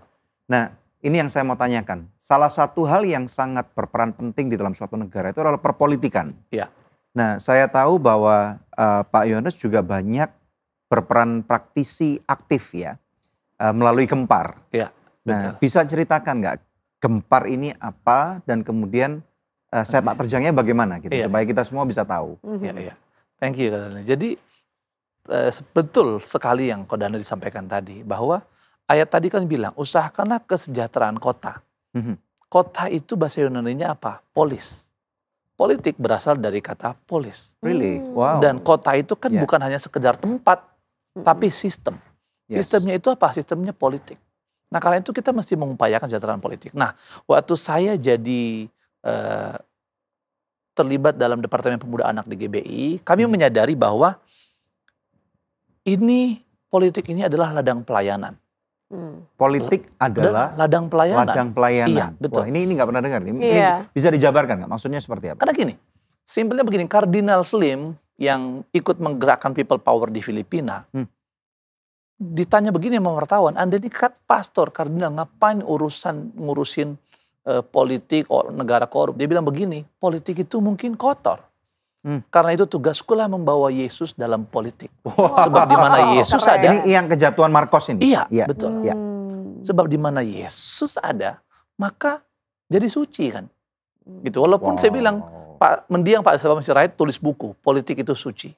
Nah, ini yang saya mau tanyakan. Salah satu hal yang sangat berperan penting di dalam suatu negara itu adalah perpolitikan. Nah, saya tahu bahwa Pak Yohanes juga banyak berperan praktisi aktif ya. Melalui Gempar. Nah, bisa ceritakan nggak Gempar ini apa dan kemudian sepak terjangnya bagaimana gitu supaya kita semua bisa tahu. Thank you Kodana. Jadi betul sekali yang Kodana disampaikan tadi bahwa ayat tadi kan bilang usahakanlah kesejahteraan kota. Kota itu bahasa Yunaninya apa? Polis. Politik berasal dari kata polis. Really? Wow. Dan kota itu kan bukan hanya sekedar tempat, tapi sistem. Sistemnya itu apa? Sistemnya politik. Nah karena itu kita mesti mengupayakan kesejahteraan politik. Nah waktu saya jadi terlibat dalam Departemen Pemuda Anak di GBI, kami menyadari bahwa politik ini adalah ladang pelayanan. Politik adalah ladang pelayanan. Ladang pelayanan. Iya, betul. Wah, ini nggak pernah dengar. Ini bisa dijabarkan nggak? Maksudnya seperti apa? Karena gini, simpelnya begini, Kardinal Slim yang ikut menggerakkan People Power di Filipina, ditanya begini sama wartawan, Anda ini kan pastor, kardinal, ngapain ngurusin politik negara korup? Dia bilang begini, politik itu mungkin kotor. Karena itu tugaskulah membawa Yesus dalam politik. Sebab di mana Yesus ada. Ini yang kejatuhan Markos ini. Iya, betul. Sebab di mana Yesus ada, maka jadi suci kan. Gitu. Walaupun saya bilang, Pak Sirait tulis buku, politik itu suci.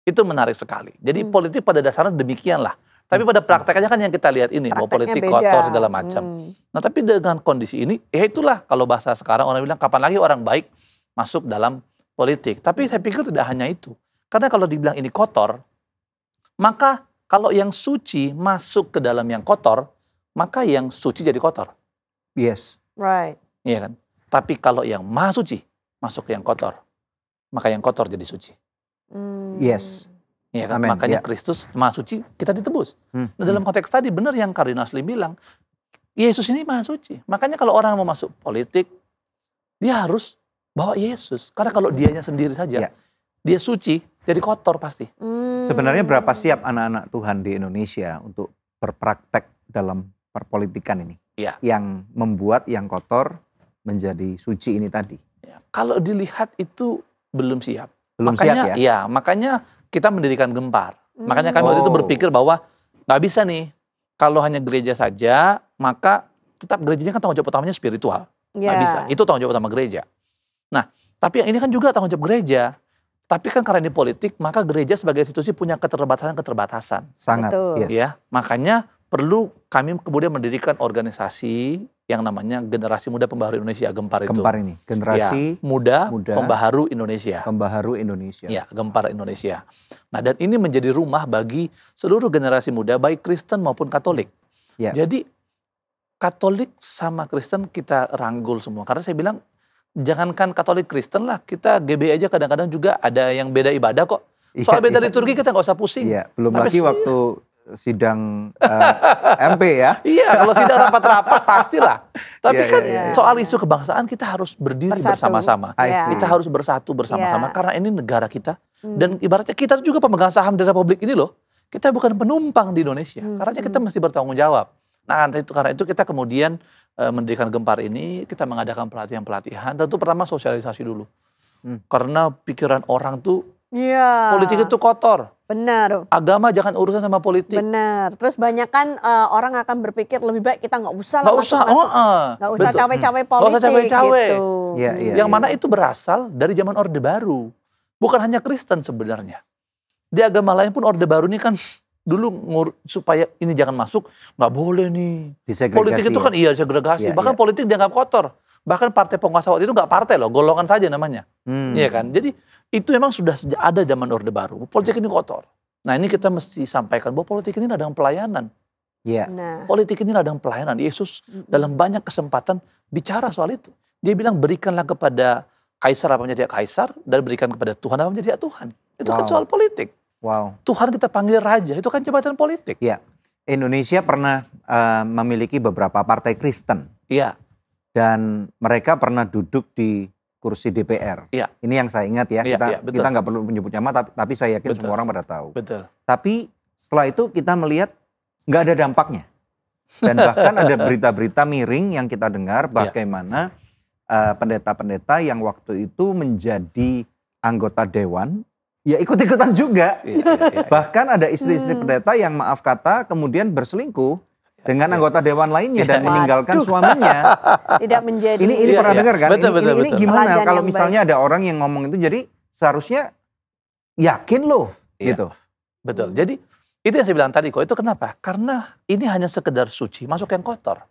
Itu menarik sekali. Jadi politik pada dasarnya demikianlah. Tapi pada prakteknya kan yang kita lihat ini, bahwa politik kotor segala macam. Nah tapi dengan kondisi ini, ya itulah kalau bahasa sekarang orang bilang, kapan lagi orang baik masuk dalam politik. Tapi saya pikir tidak hanya itu. Karena kalau dibilang ini kotor, maka kalau yang suci masuk ke dalam yang kotor, maka yang suci jadi kotor. Yes. Right. Iya kan? Tapi kalau yang maha suci masuk ke yang kotor, maka yang kotor jadi suci. Yes. Iya kan? Amen. Makanya Ya. Kristus maha suci, kita ditebus. Hmm. Nah, dalam konteks tadi benar yang Kardinal Slim bilang, Yesus ini maha suci. Makanya kalau orang mau masuk politik, dia harus bawa Yesus. Karena kalau dianya sendiri saja, Ya. dia suci, jadi kotor pasti. Sebenarnya berapa siap anak-anak Tuhan di Indonesia untuk berpraktek dalam perpolitikan ini? Iya. Yang membuat yang kotor menjadi suci ini tadi. Ya, kalau dilihat itu belum siap. Belum Makanya, siap ya? iya, makanya kita mendirikan Gempar. Makanya kami waktu itu berpikir bahwa nggak bisa nih, kalau hanya gereja saja, maka tetap gerejanya kan tanggung jawab utamanya spiritual. Nggak bisa, itu tanggung jawab utama gereja. Nah, tapi yang ini kan juga tanggung jawab gereja. Tapi kan karena ini politik, maka gereja sebagai institusi punya keterbatasan-keterbatasan. Sangat. Betul. Yes. Ya, makanya perlu kami kemudian mendirikan organisasi yang namanya Generasi Muda Pembaharu Indonesia, Gempar itu. Gempar ini. Generasi Muda Pembaharu Indonesia. Pembaharu Indonesia. Ya, Gempar Indonesia. Nah, dan ini menjadi rumah bagi seluruh generasi muda, baik Kristen maupun Katolik. Ya. Jadi, Katolik sama Kristen kita rangkul semua. Karena saya bilang, jangankan Katolik Kristen lah, kita GB aja kadang-kadang juga ada yang beda ibadah kok. Soal beda liturgi kita nggak usah pusing. Iya, belum Tapi lagi waktu sidang MP ya. Iya, kalau sidang rapat-rapat pastilah. Tapi Iya, kan iya, iya. soal isu kebangsaan kita harus berdiri Bersatu. bersama-sama. I Iya. see. Kita harus bersatu bersama-sama Iya. karena ini negara kita. Dan ibaratnya kita juga pemegang saham di Republik ini loh. Kita bukan penumpang di Indonesia. Karena kita mesti bertanggung jawab. Nah, karena itu kita kemudian mendirikan Gempar ini, kita mengadakan pelatihan-pelatihan. Tentu pertama sosialisasi dulu. Karena pikiran orang tuh Iya. politik itu kotor. Benar. Agama jangan urusan sama politik. Benar. Terus banyak kan orang akan berpikir lebih baik kita nggak usah lah Nggak usah, nggak usah betul. cawe-cawe Nggak usah politik cawe-cawe. gitu. Iya, iya. Yang mana itu berasal dari zaman Orde Baru. Bukan hanya Kristen sebenarnya. Di agama lain pun Orde Baru ini kan dulu supaya ini jangan masuk, nggak boleh nih. Disegregasi Politik itu kan iya segregasi. Iya, Bahkan iya. politik dianggap kotor. Bahkan partai penguasa waktu itu nggak partai loh, golongan saja namanya. Iya kan? Jadi itu memang sudah sejak ada zaman Orde Baru. Politik ini kotor. Nah ini kita mesti sampaikan bahwa politik ini ladang pelayanan. Iya. Nah, Politik ini ladang pelayanan. Yesus dalam banyak kesempatan bicara soal itu. Dia bilang berikanlah kepada Kaisar apa menjadi hak Kaisar dan berikan kepada Tuhan apa menjadi hak Tuhan. Itu kan Wow. soal politik. Wow. Tuhan kita panggil raja, itu kan jabatan politik. Iya. Indonesia pernah memiliki beberapa partai Kristen Iya, dan mereka pernah duduk di kursi DPR. Iya. Ini yang saya ingat ya. Iya, iya, betul. Kita nggak perlu menyebut nama, tapi saya yakin Betul. semua orang pada tahu. betul. Tapi setelah itu kita melihat nggak ada dampaknya. Dan bahkan ada berita-berita miring yang kita dengar bagaimana pendeta-pendeta yang waktu itu menjadi anggota dewan, ya ikut-ikutan juga. Iya, iya. Bahkan ada istri-istri pendeta yang maaf kata kemudian berselingkuh dengan anggota dewan lainnya dan Iya. meninggalkan Waduh. suaminya. tidak menjadi Ini Iya, pernah iya. dengar kan? Betul, betul, ini betul. gimana Teladan kalau yang misalnya ada orang yang ngomong itu, jadi seharusnya yakin loh Iya. gitu. Betul. Jadi itu yang saya bilang tadi kok. Itu kenapa? Karena ini hanya sekedar suci, masuk yang kotor.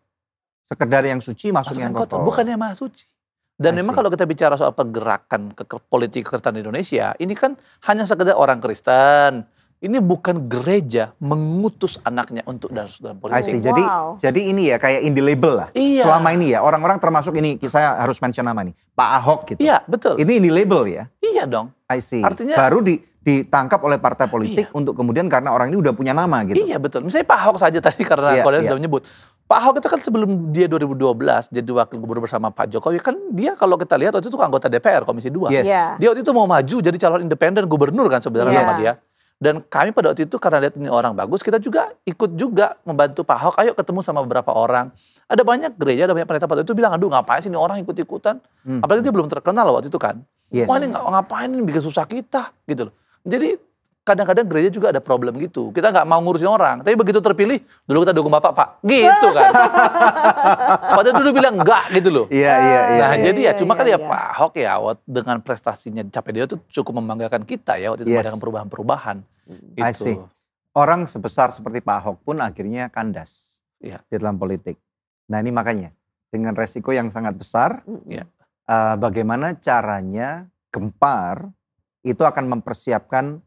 Sekedar yang suci masuk Masuk yang kotor. Bukan yang maha suci. Dan I memang see. kalau kita bicara soal pergerakan politik kekertaan di Indonesia, ini kan hanya sekedar orang Kristen. Ini bukan gereja mengutus anaknya untuk dalam I politik. see. Wow. Jadi ini ya kayak indelible lah. Iya. Selama ini ya orang-orang termasuk ini saya harus mention nama nih. Pak Ahok gitu. Iya, betul. Ini indelible ya. Iya dong. I see. Artinya- baru ditangkap oleh partai politik untuk kemudian karena orang ini udah punya nama gitu. Iya, betul. Misalnya Pak Ahok saja tadi karena Iya, kalian iya. sudah menyebut. Pak Ahok itu kan sebelum dia 2012 jadi wakil gubernur bersama Pak Jokowi, kan dia kalau kita lihat waktu itu anggota DPR Komisi 2. Yes. Iya. Dia waktu itu mau maju jadi calon independen gubernur kan sebenarnya Iya. nama dia. Dan kami pada waktu itu karena lihat ini orang bagus, kita juga ikut juga membantu Pak Ahok. Ayo ketemu sama beberapa orang. Ada banyak gereja, ada banyak pendeta pada waktu itu bilang, aduh ngapain sih ini orang ikut-ikutan. Apalagi dia belum terkenal waktu itu kan. Yes. Wah ini ngapain ini bikin susah kita gitu loh. Jadi kadang-kadang gereja juga ada problem gitu. Kita nggak mau ngurusin orang. Tapi begitu terpilih, dulu kita dukung Bapak, Pak. Gitu kan. Padahal dulu bilang enggak gitu loh. Iya, iya, iya. Nah iya, jadi ya iya, cuma kan iya, ya iya. Pak Ahok ya dengan prestasinya capai dia itu cukup membanggakan kita ya waktu itu Yes. mengadakan perubahan-perubahan. I Gitu. see. Orang sebesar seperti Pak Ahok pun akhirnya kandas Iya. di dalam politik. Nah ini makanya dengan resiko yang sangat besar, Iya. bagaimana caranya gempar itu akan mempersiapkan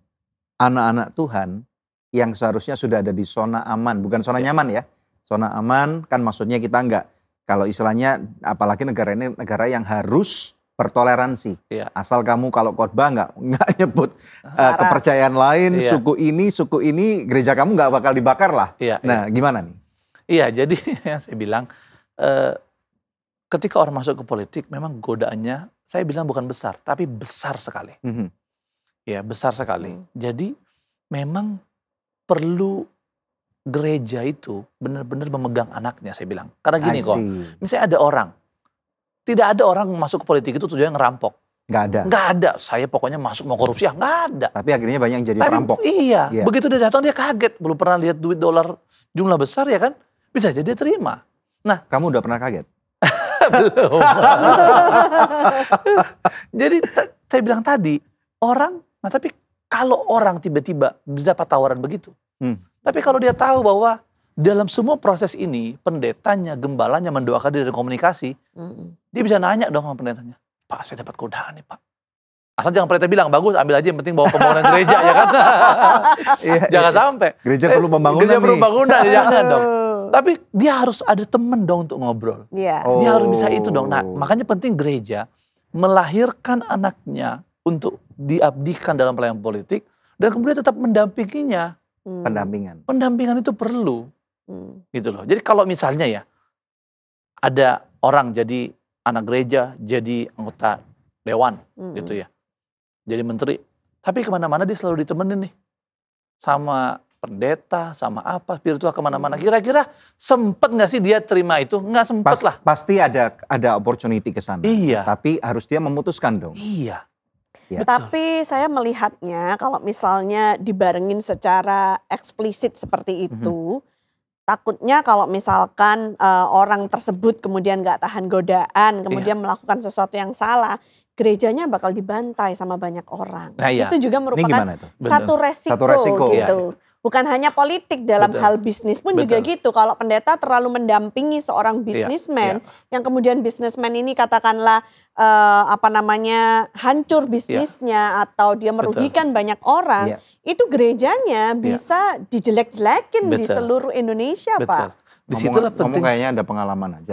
anak-anak Tuhan yang seharusnya sudah ada di zona aman, bukan zona nyaman ya. Zona aman kan maksudnya kita enggak, kalau istilahnya apalagi negara ini negara yang harus bertoleransi. Asal kamu kalau khotbah enggak nyebut kepercayaan lain, suku ini, gereja kamu enggak bakal dibakar lah. Nah, gimana nih? Iya, jadi saya bilang ketika orang masuk ke politik memang godaannya saya bilang bukan besar, tapi besar sekali. Ya, besar sekali. Jadi memang perlu gereja itu benar-benar memegang anaknya, saya bilang. Karena gini kok, misalnya ada orang, tidak ada orang masuk ke politik itu tujuannya ngerampok. Nggak ada. Nggak ada. Saya pokoknya masuk mau korupsi, nggak ada. Tapi akhirnya banyak yang jadi perampok. Iya, begitu dia datang dia kaget, belum pernah lihat duit dolar jumlah besar ya kan, bisa jadi dia terima. Nah, kamu udah pernah kaget? Belum. Jadi saya bilang tadi, orang, nah tapi kalau orang tiba-tiba dapat tawaran begitu, tapi kalau dia tahu bahwa dalam semua proses ini, pendetanya, gembalanya mendoakan dia dari komunikasi, dia bisa nanya dong sama pendetanya, Pak saya dapat godaan nih Pak. Asal jangan pendeta bilang, bagus ambil aja yang penting bawa pembangunan gereja ya kan. Jangan sampai. Gereja perlu pembangunan gereja perlu pembangunan, jangan dong. Tapi dia harus ada teman dong untuk ngobrol. Dia harus bisa itu dong. Nah makanya penting gereja melahirkan anaknya untuk diabdikan dalam pelayanan politik dan kemudian tetap mendampinginya. Pendampingan itu perlu. Gitu loh. Jadi kalau misalnya ya ada orang jadi anak gereja, jadi anggota dewan gitu ya. Jadi menteri, tapi kemana-mana dia selalu ditemenin nih. Sama pendeta, sama apa, spiritual kemana-mana. Kira-kira sempet gak sih dia terima itu? Nggak sempet lah. Pasti ada opportunity ke sana. Iya. Tapi harus dia memutuskan dong. Iya. Ya. Tapi saya melihatnya kalau misalnya dibarengin secara eksplisit seperti itu, takutnya kalau misalkan orang tersebut kemudian gak tahan godaan, kemudian melakukan sesuatu yang salah, gerejanya bakal dibantai sama banyak orang. Nah, itu juga merupakan satu resiko gitu. Bukan hanya politik, dalam hal bisnis pun juga gitu. Kalau pendeta terlalu mendampingi seorang bisnismen, yang kemudian bisnismen ini katakanlah hancur bisnisnya atau dia merugikan banyak orang, itu gerejanya bisa dijelek-jelekin di seluruh Indonesia, Pak. Disitulah penting. Ngomong kayaknya ada pengalaman aja.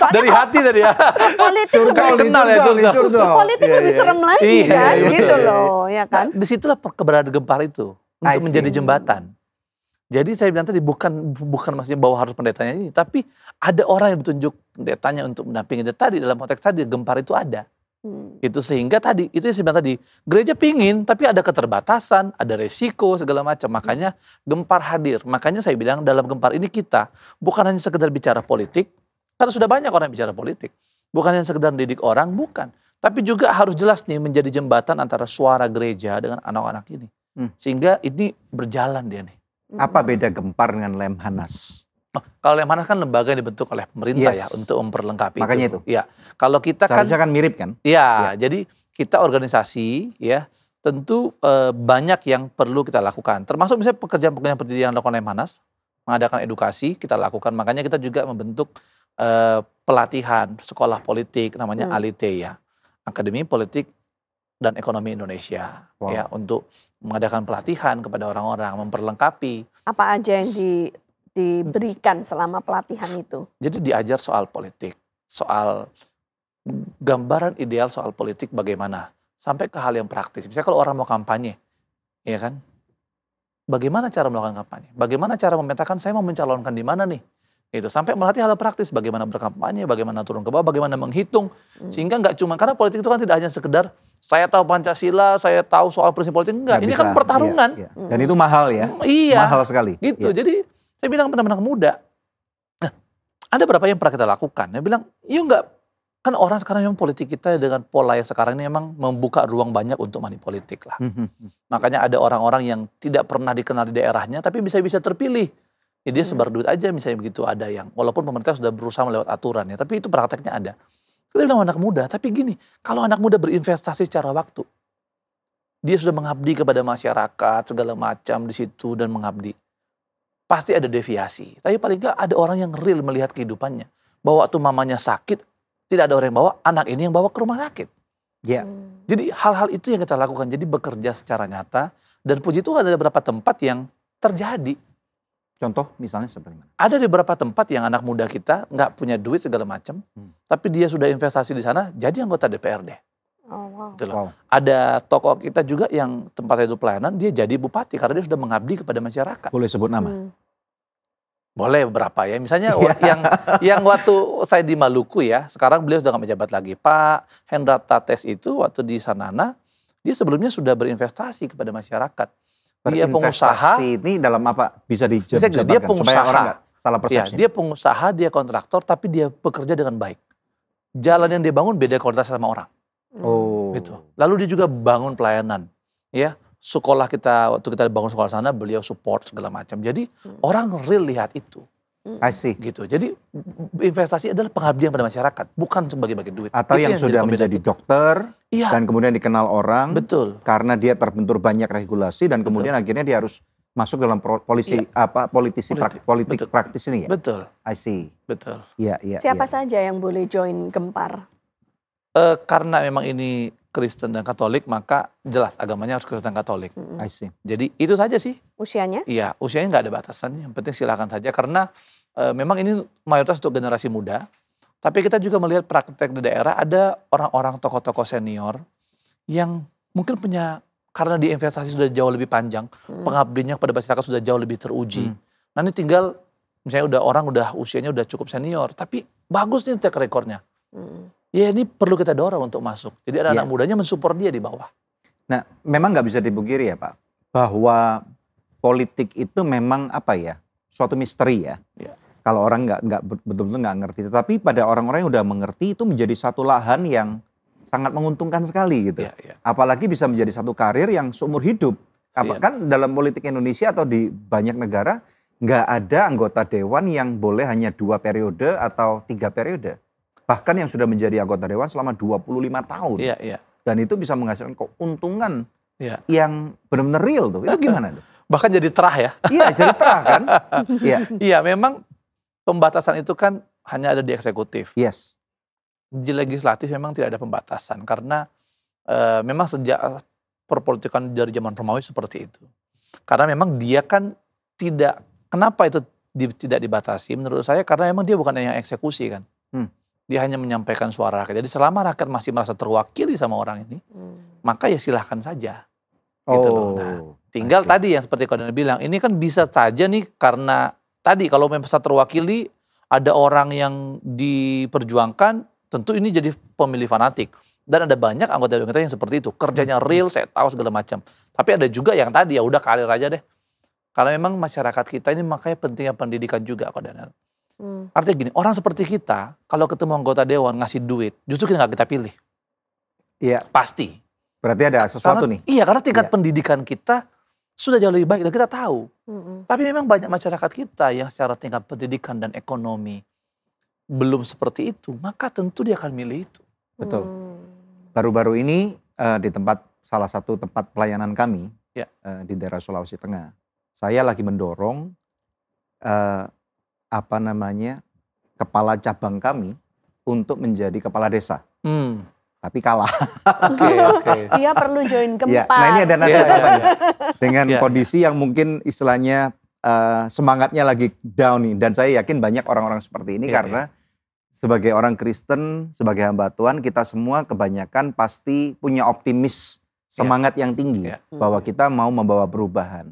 Dari hati tadi ya. Politik politik lebih serem lagi kan, gitu loh, ya kan. Disitulah keberadaan gempar itu untuk menjadi jembatan. Jadi saya bilang tadi bukan maksudnya bahwa harus pendetanya ini, tapi ada orang yang ditunjuk pendetanya untuk mendampingi. Tadi dalam konteks tadi gempar itu ada. Itu sehingga tadi, itu yang saya bilang tadi, gereja pingin tapi ada keterbatasan, ada resiko segala macam. Makanya gempar hadir. Makanya saya bilang dalam gempar ini kita bukan hanya sekedar bicara politik, karena sudah banyak orang yang bicara politik. Bukan hanya sekedar didik orang, bukan. Tapi juga harus jelas nih menjadi jembatan antara suara gereja dengan anak-anak ini. Sehingga ini berjalan dia nih. Apa beda gempar dengan Lemhanas? Kalau Lemhanas kan lembaga yang dibentuk oleh pemerintah ya untuk memperlengkapi. Makanya itu. Ya, kalau kita seharusnya kan mirip kan? Iya, jadi kita organisasi ya tentu banyak yang perlu kita lakukan. Termasuk misalnya pekerjaan-pekerjaan seperti yang dilakukan Lemhanas, mengadakan edukasi kita lakukan. Makanya kita juga membentuk pelatihan sekolah politik namanya Aliteia, Akademi Politik dan Ekonomi Indonesia, ya untuk mengadakan pelatihan kepada orang-orang, memperlengkapi. Apa aja yang diberikan selama pelatihan itu? Jadi diajar soal politik, soal gambaran ideal soal politik bagaimana, sampai ke hal yang praktis. Misalnya kalau orang mau kampanye, ya kan, bagaimana cara melakukan kampanye? Bagaimana cara memetakan saya mau mencalonkan di mana nih? Itu sampai melatih hal praktis, bagaimana berkampanye, bagaimana turun ke bawah, bagaimana menghitung, sehingga nggak cuma karena politik itu kan tidak hanya sekedar saya tahu Pancasila, saya tahu soal prinsip politik, enggak. Ini kan pertarungan. Iya. Dan itu mahal ya, mahal sekali. Gitu, jadi saya bilang teman-teman muda, nah, ada berapa yang pernah kita lakukan? Dia bilang, yuk enggak, kan orang sekarang memang politik kita dengan pola yang sekarang ini memang membuka ruang banyak untuk money politik lah. Makanya ada orang-orang yang tidak pernah dikenal di daerahnya, tapi bisa-bisa terpilih. Ya dia sebar duit aja misalnya begitu, ada yang, walaupun pemerintah sudah berusaha melewat aturan ya, tapi itu prakteknya ada. Kita bilang anak muda, tapi gini, kalau anak muda berinvestasi secara waktu, dia sudah mengabdi kepada masyarakat, segala macam di situ dan mengabdi. Pasti ada deviasi, tapi paling nggak ada orang yang real melihat kehidupannya. Bahwa waktu mamanya sakit, tidak ada orang yang bawa, anak ini yang bawa ke rumah sakit. Ya. Jadi hal-hal itu yang kita lakukan, jadi bekerja secara nyata, dan puji Tuhan ada beberapa tempat yang terjadi. Contoh misalnya seperti mana? Ada di beberapa tempat yang anak muda kita nggak punya duit segala macam, tapi dia sudah investasi di sana, jadi anggota DPRD. Oh, wow. Gitu loh. Wow. Ada tokoh kita juga yang tempatnya itu pelayanan, dia jadi bupati karena dia sudah mengabdi kepada masyarakat. Boleh sebut nama? Boleh beberapa ya, misalnya yang waktu saya di Maluku ya, sekarang beliau sudah nggak menjabat lagi. Pak Hendra Tates itu waktu di Sanana, dia sebelumnya sudah berinvestasi kepada masyarakat. Dia pengusaha. Ini dalam apa? Bisa dijabarkan dia pengusaha. supaya orang nggak salah persepsi. Ya, dia pengusaha, dia kontraktor, tapi dia bekerja dengan baik. Jalan yang dia bangun beda kualitas sama orang. Oh. Gitu. Lalu dia juga bangun pelayanan, ya. Sekolah kita, waktu kita bangun sekolah sana, beliau support segala macam. Jadi orang real lihat itu. I see. Gitu. Jadi investasi adalah pengabdian pada masyarakat, bukan sebagai bagi duit. Atau Itu yang sudah menjadi dokter dan kemudian dikenal orang. Betul. Karena dia terbentur banyak regulasi dan kemudian akhirnya dia harus masuk dalam politik praktis ini ya. Betul. I see. Betul. Iya. Siapa saja yang boleh join Gempar? Karena memang ini Kristen dan Katolik, maka jelas agamanya harus Kristen Katolik. I see. Jadi itu saja sih. Usianya? Iya, usianya nggak ada batasan. Yang penting silakan saja karena memang ini mayoritas untuk generasi muda. Tapi kita juga melihat praktek di daerah ada orang-orang tokoh-tokoh senior yang mungkin punya, karena di investasi sudah jauh lebih panjang, pengabdiannya kepada masyarakat sudah jauh lebih teruji. Nah ini tinggal misalnya udah usianya udah cukup senior, tapi bagus nih track recordnya. Ya ini perlu kita dorong untuk masuk. Jadi ada anak mudanya mensupport dia di bawah. Nah memang nggak bisa dipungkiri ya Pak, bahwa politik itu memang apa ya, suatu misteri ya. Kalau orang nggak betul-betul nggak ngerti. Tetapi pada orang-orang yang udah mengerti itu menjadi satu lahan yang sangat menguntungkan sekali gitu. Apalagi bisa menjadi satu karir yang seumur hidup. Kan dalam politik Indonesia atau di banyak negara nggak ada anggota dewan yang boleh hanya 2 periode atau 3 periode. Bahkan yang sudah menjadi anggota dewan selama 25 tahun. Dan itu bisa menghasilkan keuntungan yang benar-benar real tuh. Itu gimana tuh? Bahkan jadi terah ya. Iya, jadi terah kan? Iya, memang pembatasan itu kan hanya ada di eksekutif. Yes. Di legislatif memang tidak ada pembatasan karena memang sejak perpolitikan dari zaman Romawi seperti itu. Karena memang dia kan tidak, kenapa itu tidak dibatasi menurut saya, karena memang dia bukan yang eksekusi kan. Dia hanya menyampaikan suara rakyat. Jadi selama rakyat masih merasa terwakili sama orang ini, maka ya silahkan saja. Gitu loh. Nah, tinggal tadi yang seperti Kodana bilang, ini kan bisa saja nih karena tadi kalau memang terwakili, ada orang yang diperjuangkan, tentu ini jadi pemilih fanatik. Dan ada banyak anggota dewan kita yang seperti itu, kerjanya real, saya tahu segala macam. Tapi ada juga yang tadi ya udah karir aja deh. Karena memang masyarakat kita ini makanya pentingnya pendidikan juga Kodana. Artinya gini, orang seperti kita, kalau ketemu anggota dewan ngasih duit, justru nggak kita pilih. Iya. Pasti. Berarti ada sesuatu nih. Iya, karena tingkat pendidikan kita sudah jauh lebih baik dan kita tahu. Tapi memang banyak masyarakat kita yang secara tingkat pendidikan dan ekonomi belum seperti itu, maka tentu dia akan milih itu. Betul. Baru-baru ini di salah satu tempat pelayanan kami di daerah Sulawesi Tengah, saya lagi mendorong kepala cabang kami untuk menjadi kepala desa. Tapi kalah. Dia perlu join Gempar. Nah ini ada nasihat dengan kondisi yang mungkin istilahnya semangatnya lagi down nih. Dan saya yakin banyak orang-orang seperti ini karena sebagai orang Kristen, sebagai hamba Tuhan, kita semua kebanyakan pasti punya optimis, semangat yang tinggi bahwa kita mau membawa perubahan.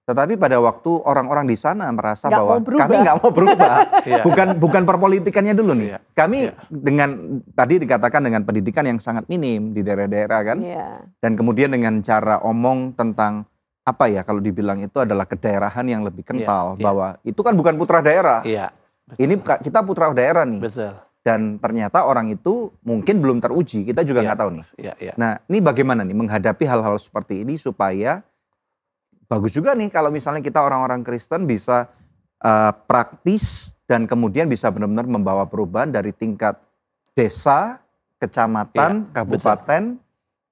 Tetapi pada waktu orang-orang di sana merasa bahwa kami nggak mau berubah, bukan perpolitikannya dulu nih. Kami dengan tadi dikatakan dengan pendidikan yang sangat minim di daerah-daerah kan, dan kemudian dengan cara omong tentang apa ya kalau dibilang itu adalah kedaerahan yang lebih kental, bahwa itu kan bukan putra daerah. Ini kita putra daerah nih. Dan ternyata orang itu mungkin belum teruji, kita juga nggak tahu nih. Nah ini bagaimana nih menghadapi hal-hal seperti ini supaya bagus juga nih kalau misalnya kita orang-orang Kristen bisa praktis dan kemudian bisa benar-benar membawa perubahan dari tingkat desa, kecamatan, kabupaten,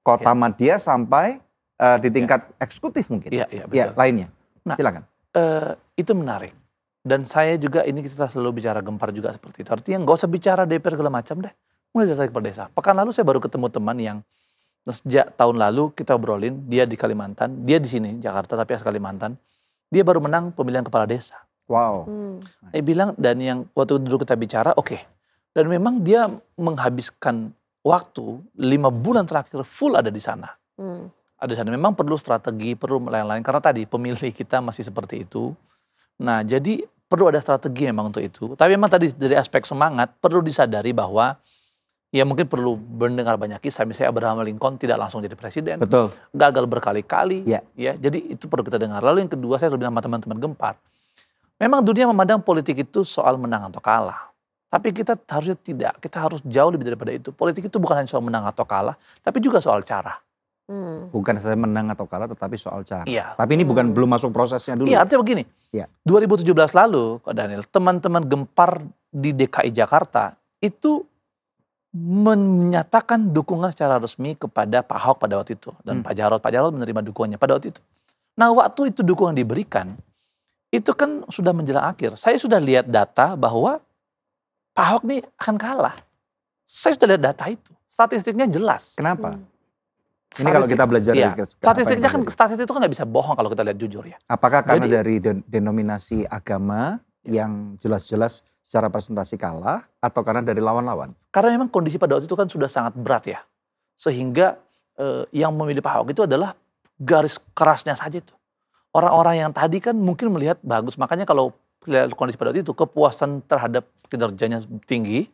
kota madya sampai di tingkat eksekutif mungkin. Lainnya. Nah, silakan. Itu menarik. Dan saya juga ini kita selalu bicara Gempar juga seperti itu. Artinya nggak usah bicara DPR segala macam deh. mulai tertarik pada desa. Pekan lalu saya baru ketemu teman yang sejak tahun lalu kita obrolin, dia di Kalimantan, dia di sini Jakarta tapi asal Kalimantan. Dia baru menang pemilihan kepala desa. Wow. Dia bilang, dan yang waktu dulu kita bicara, oke. Dan memang dia menghabiskan waktu 5 bulan terakhir full ada di sana. Ada di sana. Memang perlu strategi, perlu lain-lain. Karena tadi pemilih kita masih seperti itu. Nah, jadi perlu ada strategi memang untuk itu. Tapi memang tadi dari aspek semangat perlu disadari bahwa ya mungkin perlu mendengar banyak kisah. Misalnya Abraham Lincoln tidak langsung jadi presiden. Betul. Gagal berkali-kali. Ya. Ya, jadi itu perlu kita dengar. Lalu yang kedua, saya selalu bilang sama teman-teman Gempar. Memang dunia memandang politik itu soal menang atau kalah. Tapi kita harusnya tidak. Kita harus jauh lebih daripada itu. Politik itu bukan hanya soal menang atau kalah, tapi juga soal cara. Bukan saja menang atau kalah, tetapi soal cara. Iya. Tapi ini belum masuk prosesnya dulu. Iya, artinya begini. Iya. 2017 lalu, Kak Daniel, teman-teman Gempar di DKI Jakarta itu menyatakan dukungan secara resmi kepada Pak Ahok pada waktu itu. Dan Pak Jarod menerima dukungannya pada waktu itu. Nah, waktu itu dukungan diberikan, itu kan sudah menjelang akhir. Saya sudah lihat data bahwa Pak Ahok nih akan kalah. Saya sudah lihat data itu. Statistiknya jelas. Kenapa? Ini kalau kita belajar dari statistiknya kan, statistik itu kan nggak bisa bohong kalau kita lihat jujur ya. Apakah karena dari denominasi agama yang jelas-jelas secara presentasi kalah, atau karena dari lawan-lawan? Karena memang kondisi pada waktu itu kan sudah sangat berat ya. Sehingga yang memilih Pak Ahok itu adalah garis kerasnya saja itu. Orang-orang yang tadi kan mungkin melihat bagus. Makanya kalau lihat kondisi pada waktu itu, kepuasan terhadap kinerjanya tinggi,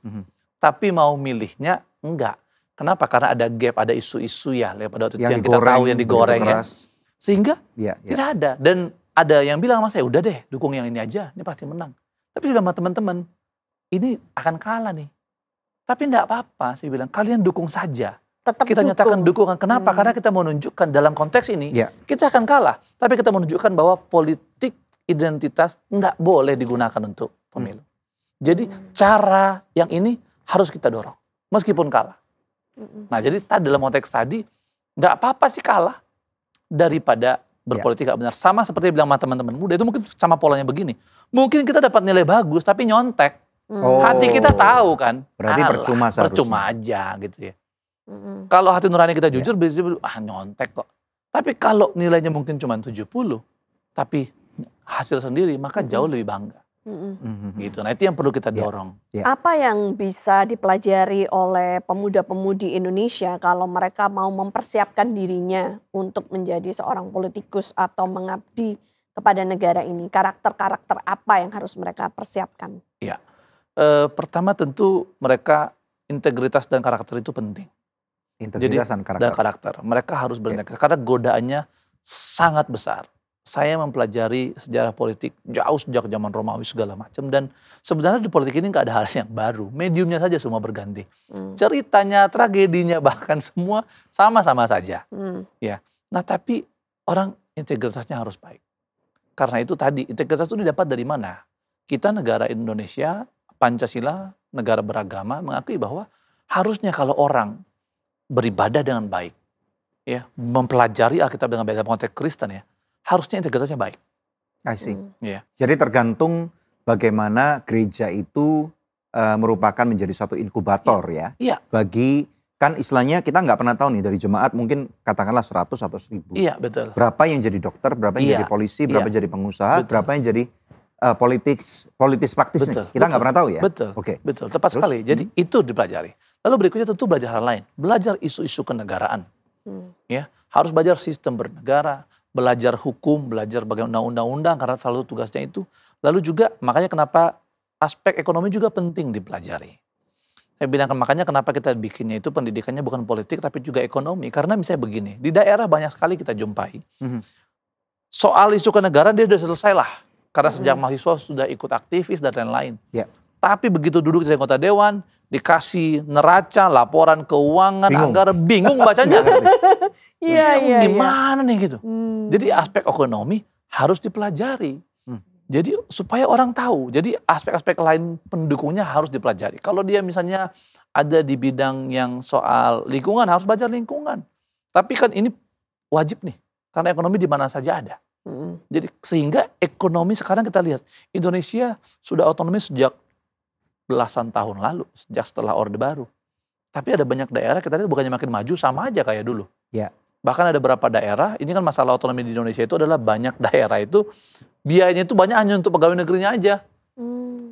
tapi mau milihnya enggak. Kenapa? Karena ada gap, ada isu-isu ya pada waktu itu yang kita tahu, yang digoreng ya. Sehingga tidak ada. Dan ada yang bilang sama saya, udah deh dukung yang ini aja, ini pasti menang. Tapi sudah sama teman-teman, ini akan kalah nih. Tapi enggak apa-apa, saya bilang, kalian dukung saja. Tetap kita nyatakan dukungan. Kenapa? Karena kita mau menunjukkan dalam konteks ini, kita akan kalah. Tapi kita menunjukkan bahwa politik identitas enggak boleh digunakan untuk pemilu. Jadi cara yang ini harus kita dorong, meskipun kalah. Nah, jadi dalam konteks tadi, nggak apa-apa sih kalah daripada berpolitik gak benar. Sama seperti bilang sama teman-teman muda, itu mungkin sama polanya begini. Mungkin kita dapat nilai bagus, tapi nyontek. Hati kita tahu kan. Berarti percuma seharusnya. Percuma aja gitu ya. Kalau hati nurani kita jujur, biasanya nyontek kok. Tapi kalau nilainya mungkin cuma 70, tapi hasil sendiri, maka jauh lebih bangga. Gitu. Nah, itu yang perlu kita dorong. Apa yang bisa dipelajari oleh pemuda-pemudi Indonesia kalau mereka mau mempersiapkan dirinya untuk menjadi seorang politikus atau mengabdi kepada negara ini? Karakter-karakter apa yang harus mereka persiapkan? Ya, pertama tentu mereka integritas dan karakter itu penting. Integritas dan karakter. Mereka harus berintegritas karena godaannya sangat besar. Saya mempelajari sejarah politik jauh sejak zaman Romawi segala macam, dan sebenarnya di politik ini nggak ada hal yang baru. Mediumnya saja semua berganti. Ceritanya, tragedinya bahkan semua sama-sama saja. Ya. Nah, tapi orang integritasnya harus baik. Karena itu tadi, integritas itu didapat dari mana? Kita negara Indonesia, Pancasila, negara beragama, mengakui bahwa harusnya kalau orang beribadah dengan baik, ya, mempelajari Alkitab dengan baik dalam konteks Kristen ya, harusnya integritasnya baik. I see. Jadi tergantung bagaimana gereja itu merupakan menjadi satu inkubator ya. Bagi, kan istilahnya kita nggak pernah tahu nih dari jemaat mungkin katakanlah 100 atau 1000. Iya, betul. Berapa yang jadi dokter, berapa yang jadi polisi, berapa jadi pengusaha, berapa yang jadi politis praktis nih. Kita nggak pernah tahu ya. Betul. Betul. Tepat sekali. Jadi itu dipelajari. Lalu berikutnya tentu belajar hal lain. Belajar isu-isu kenegaraan. Ya, harus belajar sistem bernegara, belajar hukum, belajar bagaimana undang-undang karena selalu tugasnya itu. Lalu juga makanya kenapa aspek ekonomi juga penting dipelajari. Saya bilang makanya kenapa kita bikinnya itu pendidikannya bukan politik tapi juga ekonomi. Karena misalnya begini, di daerah banyak sekali kita jumpai. Soal isu kenegaraan dia sudah selesai lah. Karena sejak mahasiswa sudah ikut aktivis dan lain-lain. Tapi begitu duduk di anggota dewan, dikasih neraca, laporan keuangan, anggaran, bingung bacanya. Gimana nih gitu. Jadi aspek ekonomi harus dipelajari. Jadi supaya orang tahu. Jadi aspek-aspek lain pendukungnya harus dipelajari. Kalau dia misalnya ada di bidang yang soal lingkungan, harus belajar lingkungan. Tapi kan ini wajib nih. Karena ekonomi di mana saja ada. Jadi sehingga ekonomi sekarang kita lihat. Indonesia sudah otonomi sejak belasan tahun lalu, sejak setelah Orde Baru. Tapi ada banyak daerah kita lihat bukannya makin maju, sama aja kayak dulu. Ya. Bahkan ada beberapa daerah, ini kan masalah otonomi di Indonesia itu adalah banyak daerah itu biayanya itu banyak hanya untuk pegawai negerinya aja.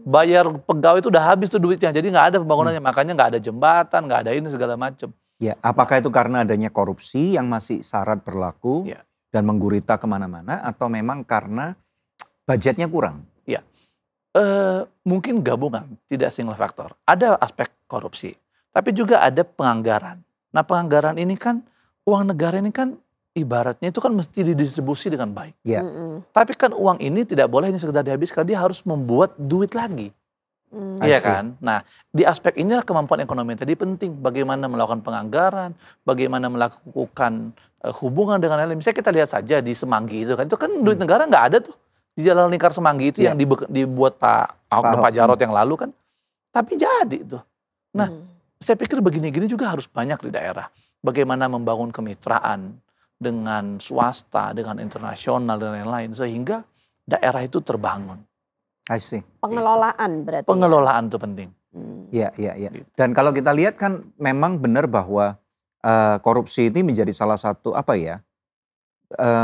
Bayar pegawai itu udah habis tuh duitnya, jadi nggak ada pembangunannya, makanya nggak ada jembatan, nggak ada ini segala macam. Ya, apakah itu karena adanya korupsi yang masih syarat berlaku Ya. dan menggurita kemana-mana, atau memang karena budgetnya kurang? Ya, mungkin gabungan, tidak single factor. Ada aspek korupsi, tapi juga ada penganggaran. Nah, penganggaran ini kan, uang negara ini kan ibaratnya itu kan mesti didistribusi dengan baik. Ya. Tapi kan uang ini tidak boleh hanya sekedar dihabiskan, dia harus membuat duit lagi. Iya kan? Nah, di aspek inilah kemampuan ekonomi tadi penting. Bagaimana melakukan penganggaran, bagaimana melakukan hubungan dengan lain. Misalnya kita lihat saja di Semanggi itu kan duit negara nggak ada tuh. Di Jalan Lingkar Semanggi itu yang dibuat Pak Ahok dan Pak Jarot yang lalu kan. Tapi jadi itu. Nah, saya pikir begini-gini juga harus banyak di daerah. Bagaimana membangun kemitraan dengan swasta, dengan internasional dan lain-lain. Sehingga daerah itu terbangun. I see. Pengelolaan berarti. Pengelolaan itu penting. Iya. Dan kalau kita lihat kan memang benar bahwa korupsi ini menjadi salah satu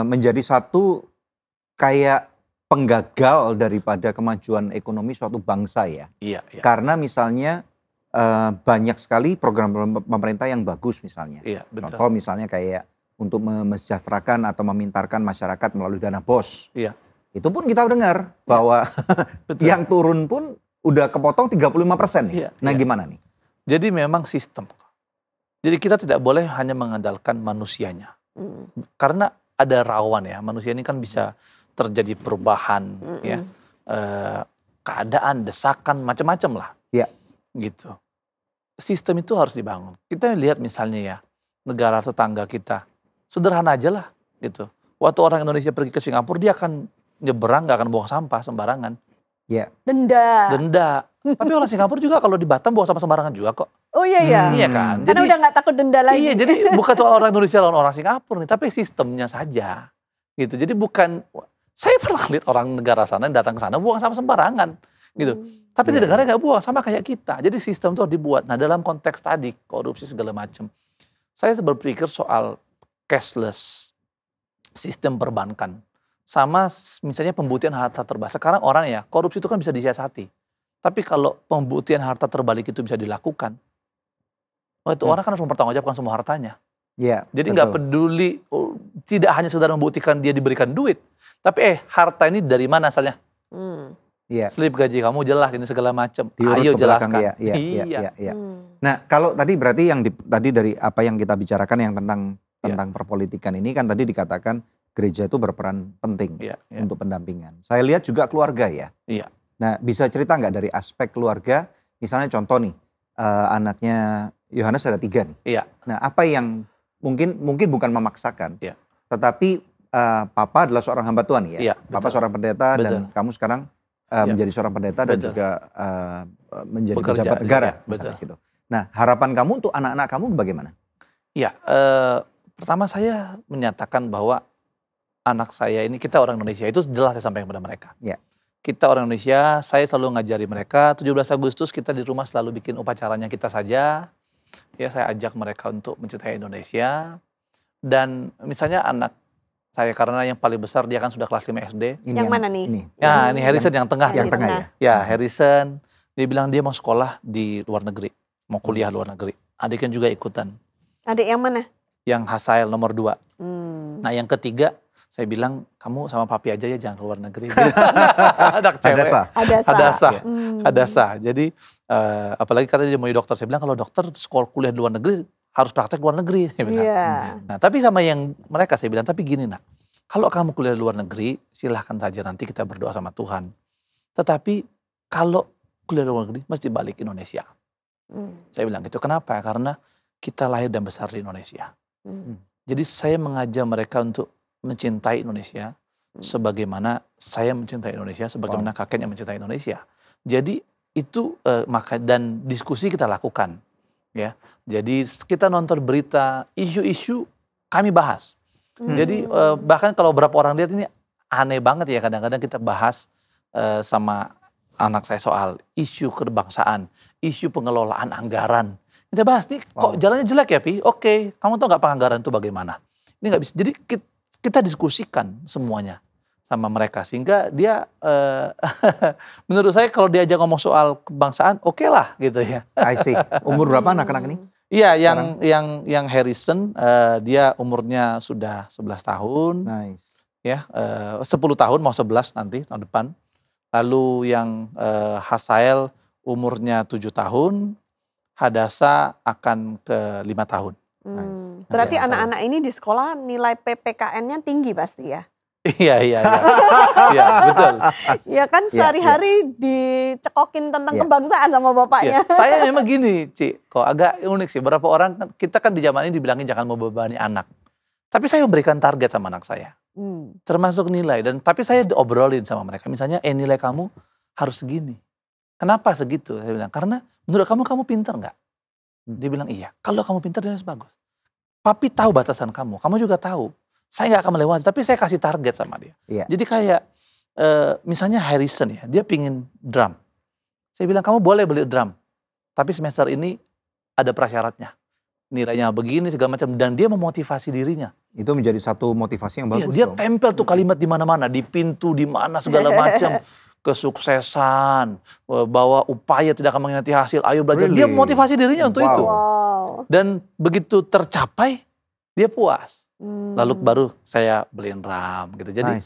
menjadi satu kayak penggagal daripada kemajuan ekonomi suatu bangsa ya. Iya. Karena misalnya banyak sekali program pemerintah yang bagus misalnya. Iya, betul. Contoh misalnya kayak untuk mesejahterakan atau memintarkan masyarakat melalui dana BOS. Iya. Itu pun kita dengar bahwa yang turun pun udah kepotong 35%. Iya, Nah iya. gimana nih? Jadi memang sistem. Jadi kita tidak boleh hanya mengandalkan manusianya. Karena ada rawan ya, manusia ini kan bisa terjadi perubahan, ya, keadaan, desakan, macam-macam lah. Ya. Gitu. Sistem itu harus dibangun. Kita lihat misalnya ya, negara tetangga kita, sederhana aja lah gitu. Waktu orang Indonesia pergi ke Singapura, dia akan nyeberang, nggak akan buang sampah sembarangan. Ya. Denda. Tapi orang Singapura juga kalau di Batam buang sampah sembarangan juga kok. Oh iya. Iya kan? Karena udah nggak takut denda lagi. Iya, jadi bukan soal orang Indonesia lawan orang Singapura nih, tapi sistemnya saja. Gitu. Jadi bukan, saya pernah lihat orang negara sana yang datang ke sana buang sampah sembarangan. Gitu. Tapi di negara nggak buang, sama kayak kita. Jadi sistem itu harus dibuat. Nah, dalam konteks tadi, korupsi segala macam, saya berpikir soal cashless, sistem perbankan. Sama misalnya pembuktian harta terbalik. Sekarang orang ya, korupsi itu kan bisa disiasati. Tapi kalau pembuktian harta terbalik itu bisa dilakukan, itu orang kan harus mempertanggungjawabkan semua hartanya. Ya, jadi nggak peduli, tidak hanya sekedar membuktikan dia diberikan duit, tapi harta ini dari mana asalnya? Iya. Slip gaji kamu jelas ini segala macam. Diurut Ayo ke belakang, jelaskan. Iya. Nah, kalau tadi berarti tadi dari apa yang kita bicarakan yang tentang perpolitikan ini kan tadi dikatakan gereja itu berperan penting untuk pendampingan. Saya lihat juga keluarga ya. Iya. Nah, bisa cerita nggak dari aspek keluarga? Misalnya contoh nih, anaknya Yohanes ada 3 nih. Iya. Nah, apa yang mungkin bukan memaksakan, tetapi Papa adalah seorang hamba Tuhan ya. Iya, Papa seorang pendeta dan kamu sekarang menjadi seorang pendeta dan juga menjadi pejabat negara. Gitu. Nah, harapan kamu untuk anak-anak kamu bagaimana? Iya, pertama saya menyatakan bahwa anak saya ini, kita orang Indonesia, itu jelas saya sampaikan kepada mereka. Ya. Kita orang Indonesia, saya selalu ngajari mereka, 17 Agustus kita di rumah selalu bikin upacaranya kita saja. Ya, saya ajak mereka untuk mencintai Indonesia. Dan misalnya anak saya, karena yang paling besar dia kan sudah kelas 5 SD. Yang mana nih? Ini. Ya, ini Harrison yang tengah. Yang tengah ya? Ya, Harrison. Dia bilang dia mau sekolah di luar negeri. Mau kuliah luar negeri. Adiknya juga ikutan. Adik yang mana? Yang Hasael nomor 2. Nah, yang ketiga, saya bilang kamu sama papi aja ya, jangan ke luar negeri. Anak cewek. Hadasa. Jadi apalagi karena dia mau jadi dokter, saya bilang kalau dokter sekolah kuliah di luar negeri harus praktek luar negeri. Nah, tapi sama yang mereka saya bilang, tapi gini nak, kalau kamu kuliah di luar negeri silahkan saja, nanti kita berdoa sama Tuhan. Tetapi kalau kuliah di luar negeri mesti balik Indonesia. Saya bilang gitu. Kenapa? Karena kita lahir dan besar di Indonesia. Jadi saya mengajak mereka untuk mencintai Indonesia sebagaimana saya mencintai Indonesia, sebagaimana kakeknya mencintai Indonesia. Jadi itu maka dan diskusi kita lakukan, ya. Jadi kita nonton berita, isu-isu kami bahas. Jadi bahkan kalau beberapa orang lihat ini aneh banget ya, kadang-kadang kita bahas sama anak saya soal isu kebangsaan, isu pengelolaan anggaran. Kita bahas nih, kok jalannya jelek ya Pi? Oke, kamu tahu nggak penganggaran itu bagaimana? Ini nggak bisa. Jadi kita diskusikan semuanya sama mereka sehingga dia menurut saya kalau diajak ngomong soal kebangsaan, oke lah gitu ya. I see. Umur berapa anak-anak ini? Iya, yang Harrison dia umurnya sudah 11 tahun. Nice. Ya, 10 tahun mau 11 nanti tahun depan. Lalu yang Hasael umurnya 7 tahun. Hadasa akan ke 5 tahun. Nice. Berarti anak-anak ini di sekolah nilai PPKN-nya tinggi pasti ya? Iya. Iya, betul. Ya kan sehari-hari dicekokin tentang kebangsaan sama bapaknya. Ya, saya memang gini, Ci, kok agak unik sih. Beberapa orang, kita kan di zaman ini dibilangin jangan membebani anak. Tapi saya memberikan target sama anak saya. Termasuk nilai. Tapi saya diobrolin sama mereka. Misalnya, nilai kamu harus segini. Kenapa segitu? Saya bilang, karena menurut kamu pintar nggak? Dia bilang iya. Kalau kamu pintar, dia harus bagus. Papi tahu batasan kamu. Kamu juga tahu. Saya nggak akan melewati, tapi saya kasih target sama dia. Iya. Jadi kayak misalnya Harrison ya, dia pingin drum. Saya bilang kamu boleh beli drum, tapi semester ini ada prasyaratnya. Nilainya begini segala macam, dan dia memotivasi dirinya. Itu menjadi satu motivasi yang bagus. Dia tempel tuh kalimat di mana-mana, di pintu, di mana segala macam. Kesuksesan, bahwa upaya tidak akan mengkhianati hasil, ayo belajar. Dia memotivasi dirinya untuk itu. Dan begitu tercapai, dia puas. Lalu baru saya beliin RAM gitu. Jadi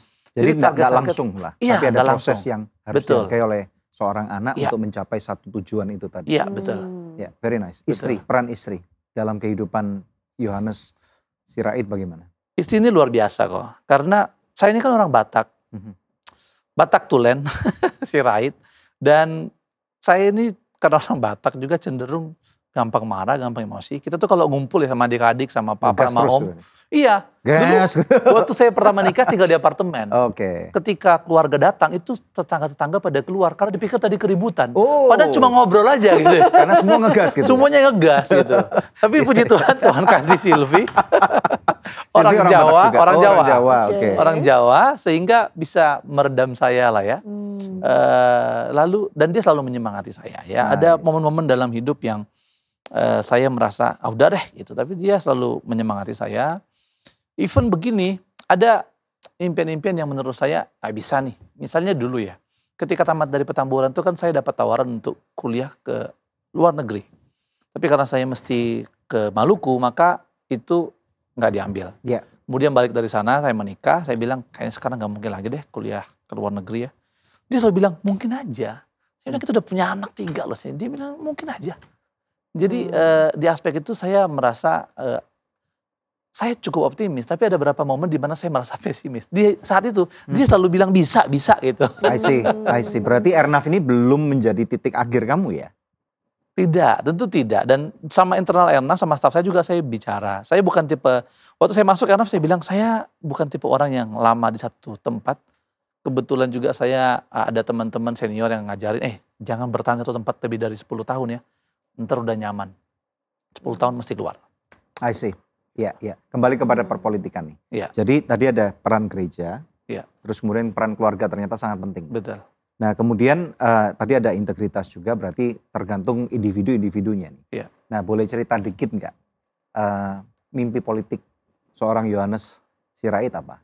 nggak langsung lah, tapi ada proses yang harus dilakukan oleh seorang anak untuk mencapai satu tujuan itu tadi. Iya, betul. Ya, very nice. Istri, peran istri dalam kehidupan Yohanes Sirait bagaimana? Istri ini luar biasa kok. Karena saya ini kan orang Batak. Batak Tulen, Sirait. Dan saya ini karena orang Batak juga cenderung gampang marah, gampang emosi. Kita tuh kalau ngumpul ya sama adik-adik, sama papa, sama om. Iya. Dulu waktu saya pertama nikah tinggal di apartemen. Ketika keluarga datang itu tetangga-tetangga pada keluar karena dipikir tadi keributan. Padahal cuma ngobrol aja gitu. Karena semua ngegas gitu. Semuanya ngegas gitu. Tapi puji Tuhan, Tuhan kasih Silvi. Orang Jawa sehingga bisa meredam saya lah ya. Lalu dan dia selalu menyemangati saya ya. Ada momen-momen dalam hidup yang saya merasa udah deh gitu, tapi dia selalu menyemangati saya. Even begini, ada impian-impian yang menurut saya bisa nih. Misalnya dulu ya, ketika tamat dari Petamburan itu kan saya dapat tawaran untuk kuliah ke luar negeri. Tapi karena saya mesti ke Maluku, maka itu nggak diambil. Kemudian balik dari sana, saya menikah, saya bilang kayaknya sekarang nggak mungkin lagi deh kuliah ke luar negeri ya. Dia selalu bilang mungkin aja. Saya bilang kita udah punya anak 3 loh. Dia bilang mungkin aja. Jadi di aspek itu saya merasa saya cukup optimis, tapi ada beberapa momen di mana saya merasa pesimis. Di saat itu dia selalu bilang bisa gitu. I see. Berarti Ernaf ini belum menjadi titik akhir kamu ya? Tidak, tentu tidak. Dan sama internal Ernaf, sama staf saya juga saya bicara. Saya bukan tipe, waktu saya masuk Ernaf saya bilang saya bukan tipe orang yang lama di satu tempat. Kebetulan juga saya ada teman-teman senior yang ngajarin, jangan bertahan satu tempat lebih dari 10 tahun ya. Ntar udah nyaman. 10 tahun mesti keluar. I see. Ya. Kembali kepada perpolitikan nih. Ya. Jadi tadi ada peran gereja. Ya. Terus kemudian peran keluarga ternyata sangat penting. Betul. Nah kemudian tadi ada integritas juga, berarti tergantung individu-individunya nih. Ya. Nah boleh cerita dikit nggak mimpi politik seorang Yohanes Sirait apa?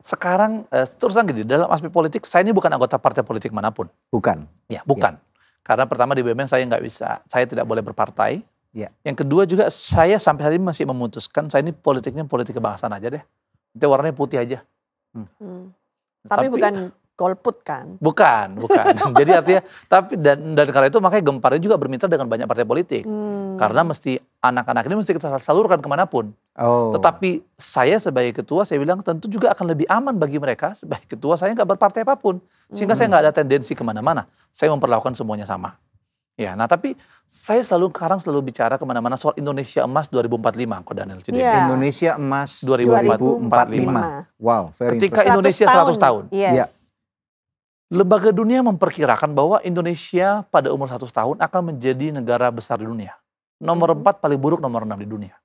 Sekarang terus terang gini, dalam aspek politik saya ini bukan anggota partai politik manapun. Bukan? Ya, bukan. Karena pertama di BUMN saya nggak bisa, saya tidak boleh berpartai. Yang kedua juga saya sampai hari ini masih memutuskan, saya ini politiknya politik kebangsaan aja deh. Itu warnanya putih aja. Tapi bukan golput kan? Bukan. Jadi artinya, tapi dan karena itu makanya Gemparnya juga bermitra dengan banyak partai politik. Karena mesti anak-anak ini mesti kita salurkan kemanapun. Tetapi saya sebagai ketua saya bilang tentu juga akan lebih aman bagi mereka. Sebagai ketua saya nggak berpartai apapun. Sehingga saya nggak ada tendensi kemana-mana. Saya memperlakukan semuanya sama. Ya, nah tapi saya sekarang selalu bicara kemana-mana soal Indonesia Emas 2045, Ko Daniel Cideni. Indonesia Emas 2045. Wow, very ketika Indonesia 100 tahun. Yes. Lembaga dunia memperkirakan bahwa Indonesia pada umur 100 tahun akan menjadi negara besar di dunia. Nomor 4 paling buruk, nomor 6 di dunia.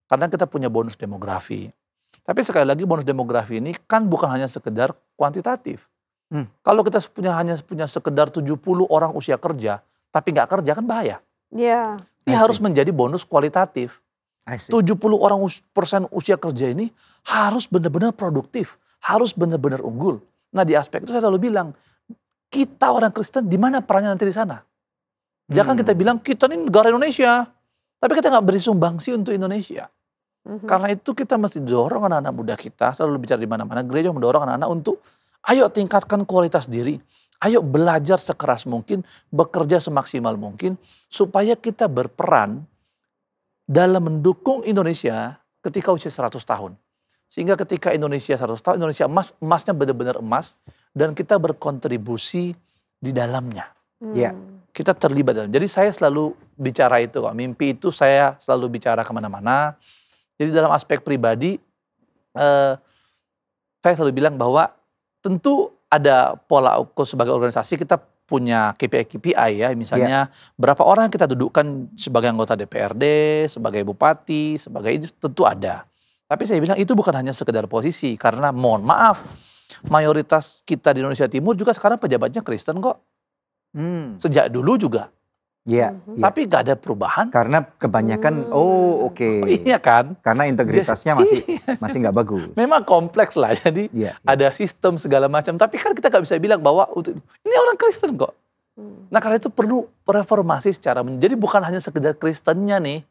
Karena kita punya bonus demografi. Tapi sekali lagi bonus demografi ini kan bukan hanya sekedar kuantitatif. Kalau kita hanya punya sekedar 70 orang usia kerja, tapi nggak kerja kan bahaya. Ini harus menjadi bonus kualitatif. 70% usia kerja ini harus benar-benar produktif, harus benar-benar unggul. Nah di aspek itu saya selalu bilang, kita orang Kristen di mana perannya nanti di sana? Jangan kita bilang kita ini negara Indonesia, tapi kita nggak beri sumbangsi untuk Indonesia. Karena itu kita mesti dorong anak-anak muda kita, selalu bicara di mana-mana, gereja mendorong anak-anak untuk ayo tingkatkan kualitas diri, ayo belajar sekeras mungkin, bekerja semaksimal mungkin, supaya kita berperan dalam mendukung Indonesia ketika usia 100 tahun. Sehingga ketika Indonesia 100 tahun, Indonesia emas, emasnya benar-benar emas, dan kita berkontribusi di dalamnya. Kita terlibat dalam. Jadi saya selalu bicara itu, mimpi itu saya selalu bicara kemana-mana. Jadi dalam aspek pribadi, saya selalu bilang bahwa tentu ada pola ukur sebagai organisasi, kita punya KPI ya, misalnya berapa orang kita dudukkan sebagai anggota DPRD, sebagai bupati, sebagai itu tentu ada. Tapi saya bilang itu bukan hanya sekedar posisi, karena mohon maaf, mayoritas kita di Indonesia Timur juga sekarang pejabatnya Kristen kok. Sejak dulu juga. Tapi gak ada perubahan. Karena kebanyakan, Iya kan? Karena integritasnya masih nggak bagus. Memang kompleks lah, jadi ada sistem segala macam. Tapi kan kita gak bisa bilang bahwa ini orang Kristen kok. Nah karena itu perlu reformasi secara, jadi bukan hanya sekedar Kristennya nih.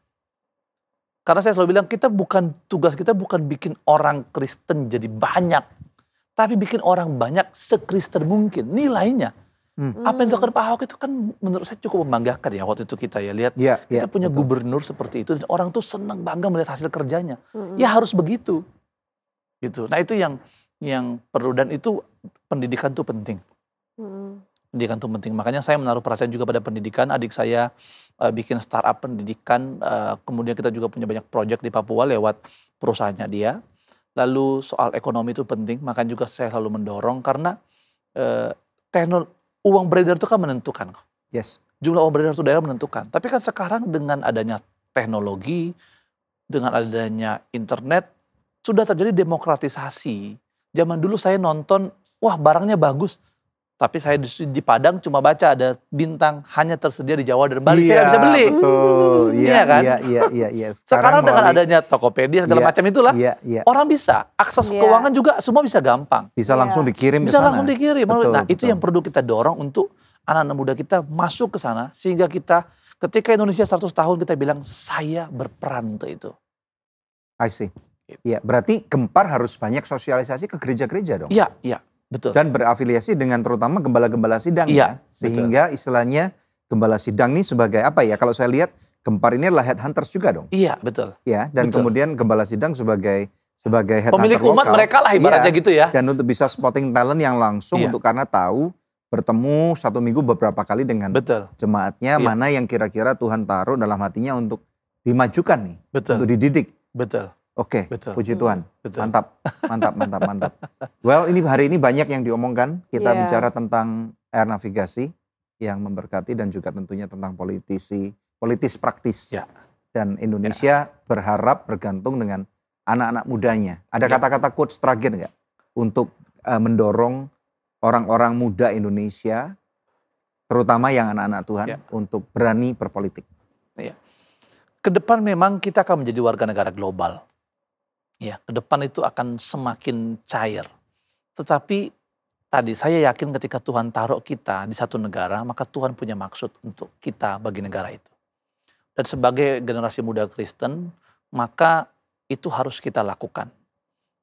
Karena saya selalu bilang tugas kita bukan bikin orang Kristen jadi banyak. Tapi bikin orang banyak sekristen mungkin, nilainya. Apa yang dilakukan Pak Ahok itu kan menurut saya cukup membanggakan ya waktu itu kita ya lihat kita punya gubernur seperti itu dan orang tuh senang bangga melihat hasil kerjanya. Ya harus begitu. Gitu. Nah itu yang perlu, dan itu pendidikan tuh penting. Pendidikan tuh penting. Makanya saya menaruh perhatian juga pada pendidikan. Adik saya bikin startup pendidikan, kemudian kita juga punya banyak proyek di Papua lewat perusahaannya dia. Lalu soal ekonomi itu penting, makanya juga saya selalu mendorong karena uang beredar itu kan menentukan. Jumlah uang beredar itu daerah menentukan. Tapi kan sekarang dengan adanya teknologi, dengan adanya internet, sudah terjadi demokratisasi. Zaman dulu saya nonton, wah barangnya bagus. Tapi saya di Padang cuma baca ada bintang hanya tersedia di Jawa dan Bali. Saya nggak bisa beli. Betul. Iya kan? Iya. Sekarang dengan adanya Tokopedia segala macam itulah, orang bisa akses keuangan juga semua bisa gampang. Bisa langsung dikirim ke sana. Bisa langsung dikirim. Nah itu yang perlu kita dorong untuk anak-anak muda kita masuk ke sana, sehingga kita ketika Indonesia 100 tahun kita bilang saya berperan untuk itu. I see. Iya, berarti Gempar harus banyak sosialisasi ke gereja-gereja dong. Iya. Betul. Dan berafiliasi dengan terutama gembala-gembala sidang ya. Sehingga istilahnya gembala sidang ini sebagai apa ya, kalau saya lihat Gempar ini adalah headhunters juga dong. Iya betul. Ya, dan kemudian gembala sidang sebagai headhunter pemilik umat lokal, mereka lah ibaratnya gitu ya. Dan untuk bisa spotting talent yang langsung untuk karena tahu bertemu 1 minggu beberapa kali dengan jemaatnya, mana yang kira-kira Tuhan taruh dalam hatinya untuk dimajukan nih. Untuk dididik. Oke, puji Tuhan. Mantap. Well, hari ini banyak yang diomongkan. Kita bicara tentang air navigasi yang memberkati dan juga tentunya tentang politis praktis. Dan Indonesia berharap bergantung dengan anak-anak mudanya. Ada kata-kata quotes terakhir nggak untuk mendorong orang-orang muda Indonesia, terutama yang anak-anak Tuhan, untuk berani berpolitik? Kedepan memang kita akan menjadi warga negara global. Ya, ke depan itu akan semakin cair. Tetapi tadi saya yakin ketika Tuhan taruh kita di satu negara, maka Tuhan punya maksud untuk kita bagi negara itu. Dan sebagai generasi muda Kristen, maka itu harus kita lakukan.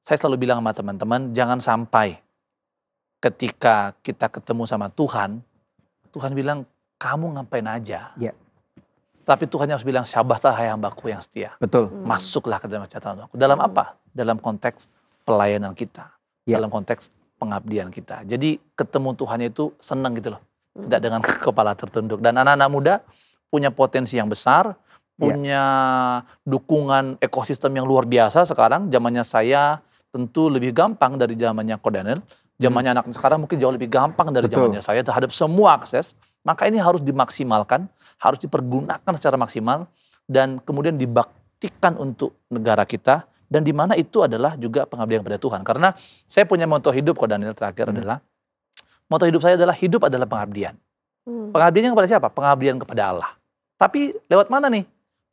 Saya selalu bilang sama teman-teman, jangan sampai ketika kita ketemu sama Tuhan, Tuhan bilang, kamu ngapain aja? Tapi Tuhan harus bilang, syabaslah hai hambaku yang setia. Betul. Masuklah ke dalam catatan aku. Dalam apa? Dalam konteks pelayanan kita. Dalam konteks pengabdian kita. Jadi ketemu Tuhan itu senang gitu loh. Tidak dengan kepala tertunduk. Dan anak-anak muda punya potensi yang besar. Punya dukungan ekosistem yang luar biasa sekarang. Zamannya saya tentu lebih gampang dari zamannya Ko Daniel. Zamannya anak sekarang mungkin jauh lebih gampang dari zamannya saya terhadap semua akses. Maka ini harus dimaksimalkan, harus dipergunakan secara maksimal, dan kemudian dibaktikan untuk negara kita, dan di mana itu adalah juga pengabdian kepada Tuhan. Karena saya punya moto hidup, Ko Daniel, terakhir adalah, moto hidup saya adalah hidup adalah pengabdian. Pengabdiannya kepada siapa? Pengabdian kepada Allah. Tapi lewat mana nih?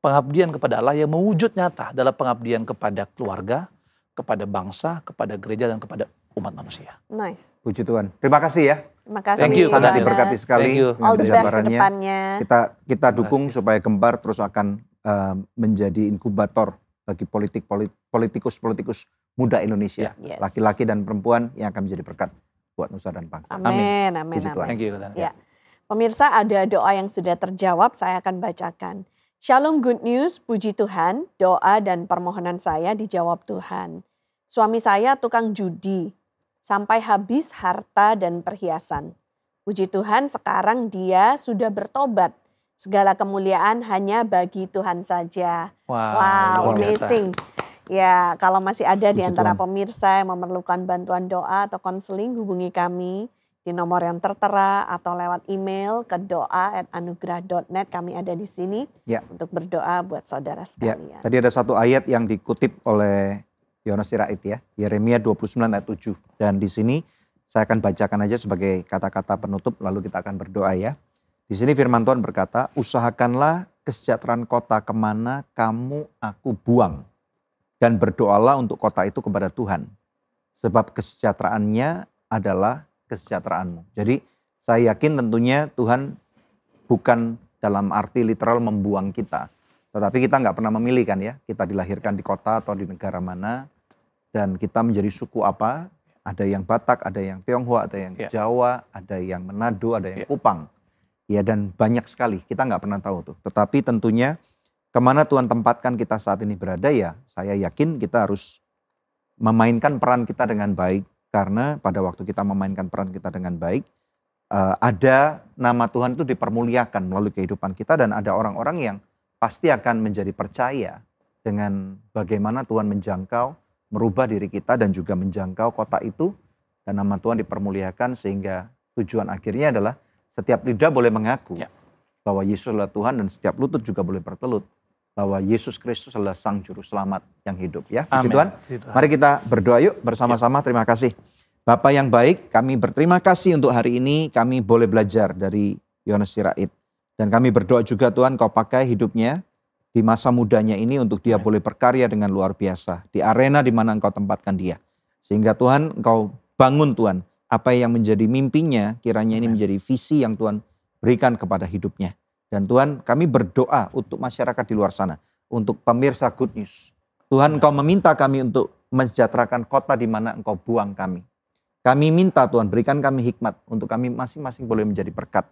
Pengabdian kepada Allah yang mewujud nyata dalam pengabdian kepada keluarga, kepada bangsa, kepada gereja, dan kepada umat manusia. Nice. Puji Tuhan. Terima kasih ya. Terima kasih. Thank you, Sangat Saudara. diberkati sekali Thank you. dengan All the best ke penjabarannya. depannya. Kita Terima dukung kasih. supaya Gembar terus akan menjadi inkubator bagi politikus muda Indonesia, Yes. laki-laki dan perempuan yang akan menjadi berkat buat nusa dan bangsa. Amin, amin, Puji Tuhan. amin. Thank you, Saudara. Ya. Pemirsa, ada doa yang sudah terjawab, saya akan bacakan. Shalom, good news, puji Tuhan, doa dan permohonan saya dijawab Tuhan. Suami saya tukang judi, sampai habis harta dan perhiasan. Puji Tuhan sekarang dia sudah bertobat. Segala kemuliaan hanya bagi Tuhan saja. Wow, luar biasa. amazing. Ya, kalau masih ada di Puji antara Tuhan. pemirsa yang memerlukan bantuan doa atau konseling, hubungi kami di nomor yang tertera atau lewat email ke doa@anugerah.net. Kami ada di sini Ya. untuk berdoa buat saudara Ya, sekalian. tadi ada satu ayat yang dikutip oleh Yohanes Sirait ya, Yeremia 29 ayat 7. Dan di sini saya akan bacakan aja sebagai kata-kata penutup lalu kita akan berdoa ya. Di sini firman Tuhan berkata, usahakanlah kesejahteraan kota kemana kamu aku buang. Dan berdoalah untuk kota itu kepada Tuhan. Sebab kesejahteraannya adalah kesejahteraanmu. Jadi saya yakin tentunya Tuhan bukan dalam arti literal membuang kita. Tetapi kita nggak pernah memilih kan ya. Kita dilahirkan di kota atau di negara mana. Dan kita menjadi suku apa. Ada yang Batak, ada yang Tionghoa, ada yang Jawa, ada yang Manado, ada yang Kupang. Ya, dan banyak sekali, kita nggak pernah tahu tuh. Tetapi tentunya kemana Tuhan tempatkan kita saat ini berada ya, saya yakin kita harus memainkan peran kita dengan baik. Karena pada waktu kita memainkan peran kita dengan baik, ada nama Tuhan itu dipermuliakan melalui kehidupan kita. Dan ada orang-orang yang pasti akan menjadi percaya dengan bagaimana Tuhan menjangkau, merubah diri kita dan juga menjangkau kota itu. Dan nama Tuhan dipermuliakan sehingga tujuan akhirnya adalah setiap lidah boleh mengaku bahwa Yesus adalah Tuhan dan setiap lutut juga boleh bertelut bahwa Yesus Kristus adalah Sang Juru Selamat yang hidup ya. Puji Tuhan. Mari kita berdoa yuk bersama-sama. Terima kasih. Bapa yang baik, kami berterima kasih untuk hari ini kami boleh belajar dari Yohanes Sirait. Dan kami berdoa juga Tuhan Kau pakai hidupnya di masa mudanya ini untuk dia boleh berkarya dengan luar biasa. Di arena di mana Engkau tempatkan dia. Sehingga Tuhan Engkau bangun Tuhan. Apa yang menjadi mimpinya, kiranya ini menjadi visi yang Tuhan berikan kepada hidupnya. Dan Tuhan kami berdoa untuk masyarakat di luar sana. Untuk pemirsa Good News. Tuhan Engkau meminta kami untuk mensejahterakan kota di mana Engkau buang kami. Kami minta Tuhan berikan kami hikmat untuk kami masing-masing boleh menjadi berkat.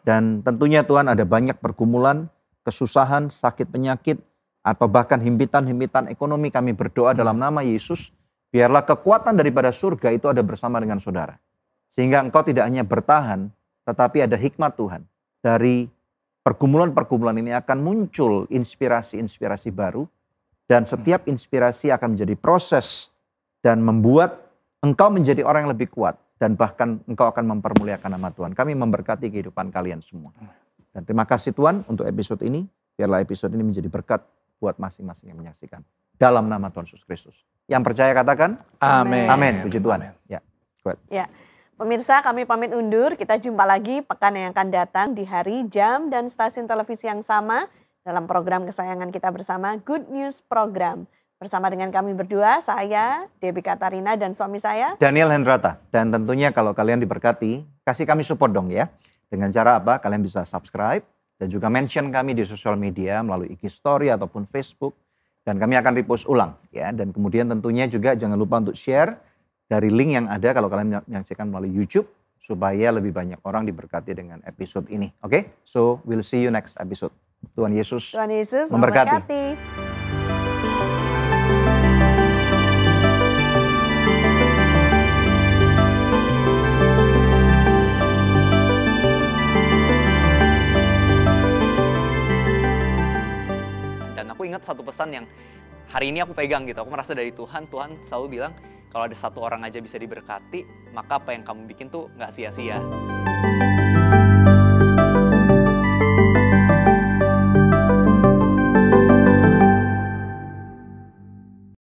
Dan tentunya Tuhan ada banyak pergumulan, kesusahan, sakit penyakit, atau bahkan himpitan-himpitan ekonomi kami berdoa dalam nama Yesus. Biarlah kekuatan daripada surga itu ada bersama dengan saudara. Sehingga engkau tidak hanya bertahan, tetapi ada hikmat Tuhan. Dari pergumulan-pergumulan ini akan muncul inspirasi-inspirasi baru. Dan setiap inspirasi akan menjadi proses dan membuat engkau menjadi orang yang lebih kuat. Dan bahkan engkau akan mempermuliakan nama Tuhan. Kami memberkati kehidupan kalian semua. Dan terima kasih Tuhan untuk episode ini. Biarlah episode ini menjadi berkat buat masing-masing yang menyaksikan. Dalam nama Tuhan Yesus Kristus. Yang percaya katakan. Amin. Amin. Puji Tuhan. Ya. Ya. Pemirsa, kami pamit undur. Kita jumpa lagi pekan yang akan datang di hari, jam, dan stasiun televisi yang sama dalam program kesayangan kita bersama, Good News Program. Bersama dengan kami berdua, saya Debbie Katarina dan suami saya Daniel Hendrata. Dan tentunya kalau kalian diberkati, kasih kami support dong ya. Dengan cara apa? Kalian bisa subscribe dan juga mention kami di sosial media melalui IG Story ataupun Facebook. Dan kami akan repost ulang ya. Dan kemudian tentunya juga jangan lupa untuk share dari link yang ada kalau kalian menyaksikan melalui YouTube. Supaya lebih banyak orang diberkati dengan episode ini. Oke? So we'll see you next episode. Tuhan Yesus memberkati. Dan aku ingat satu pesan yang hari ini aku pegang gitu. Aku merasa dari Tuhan selalu bilang kalau ada satu orang aja bisa diberkati, maka apa yang kamu bikin tuh nggak sia-sia.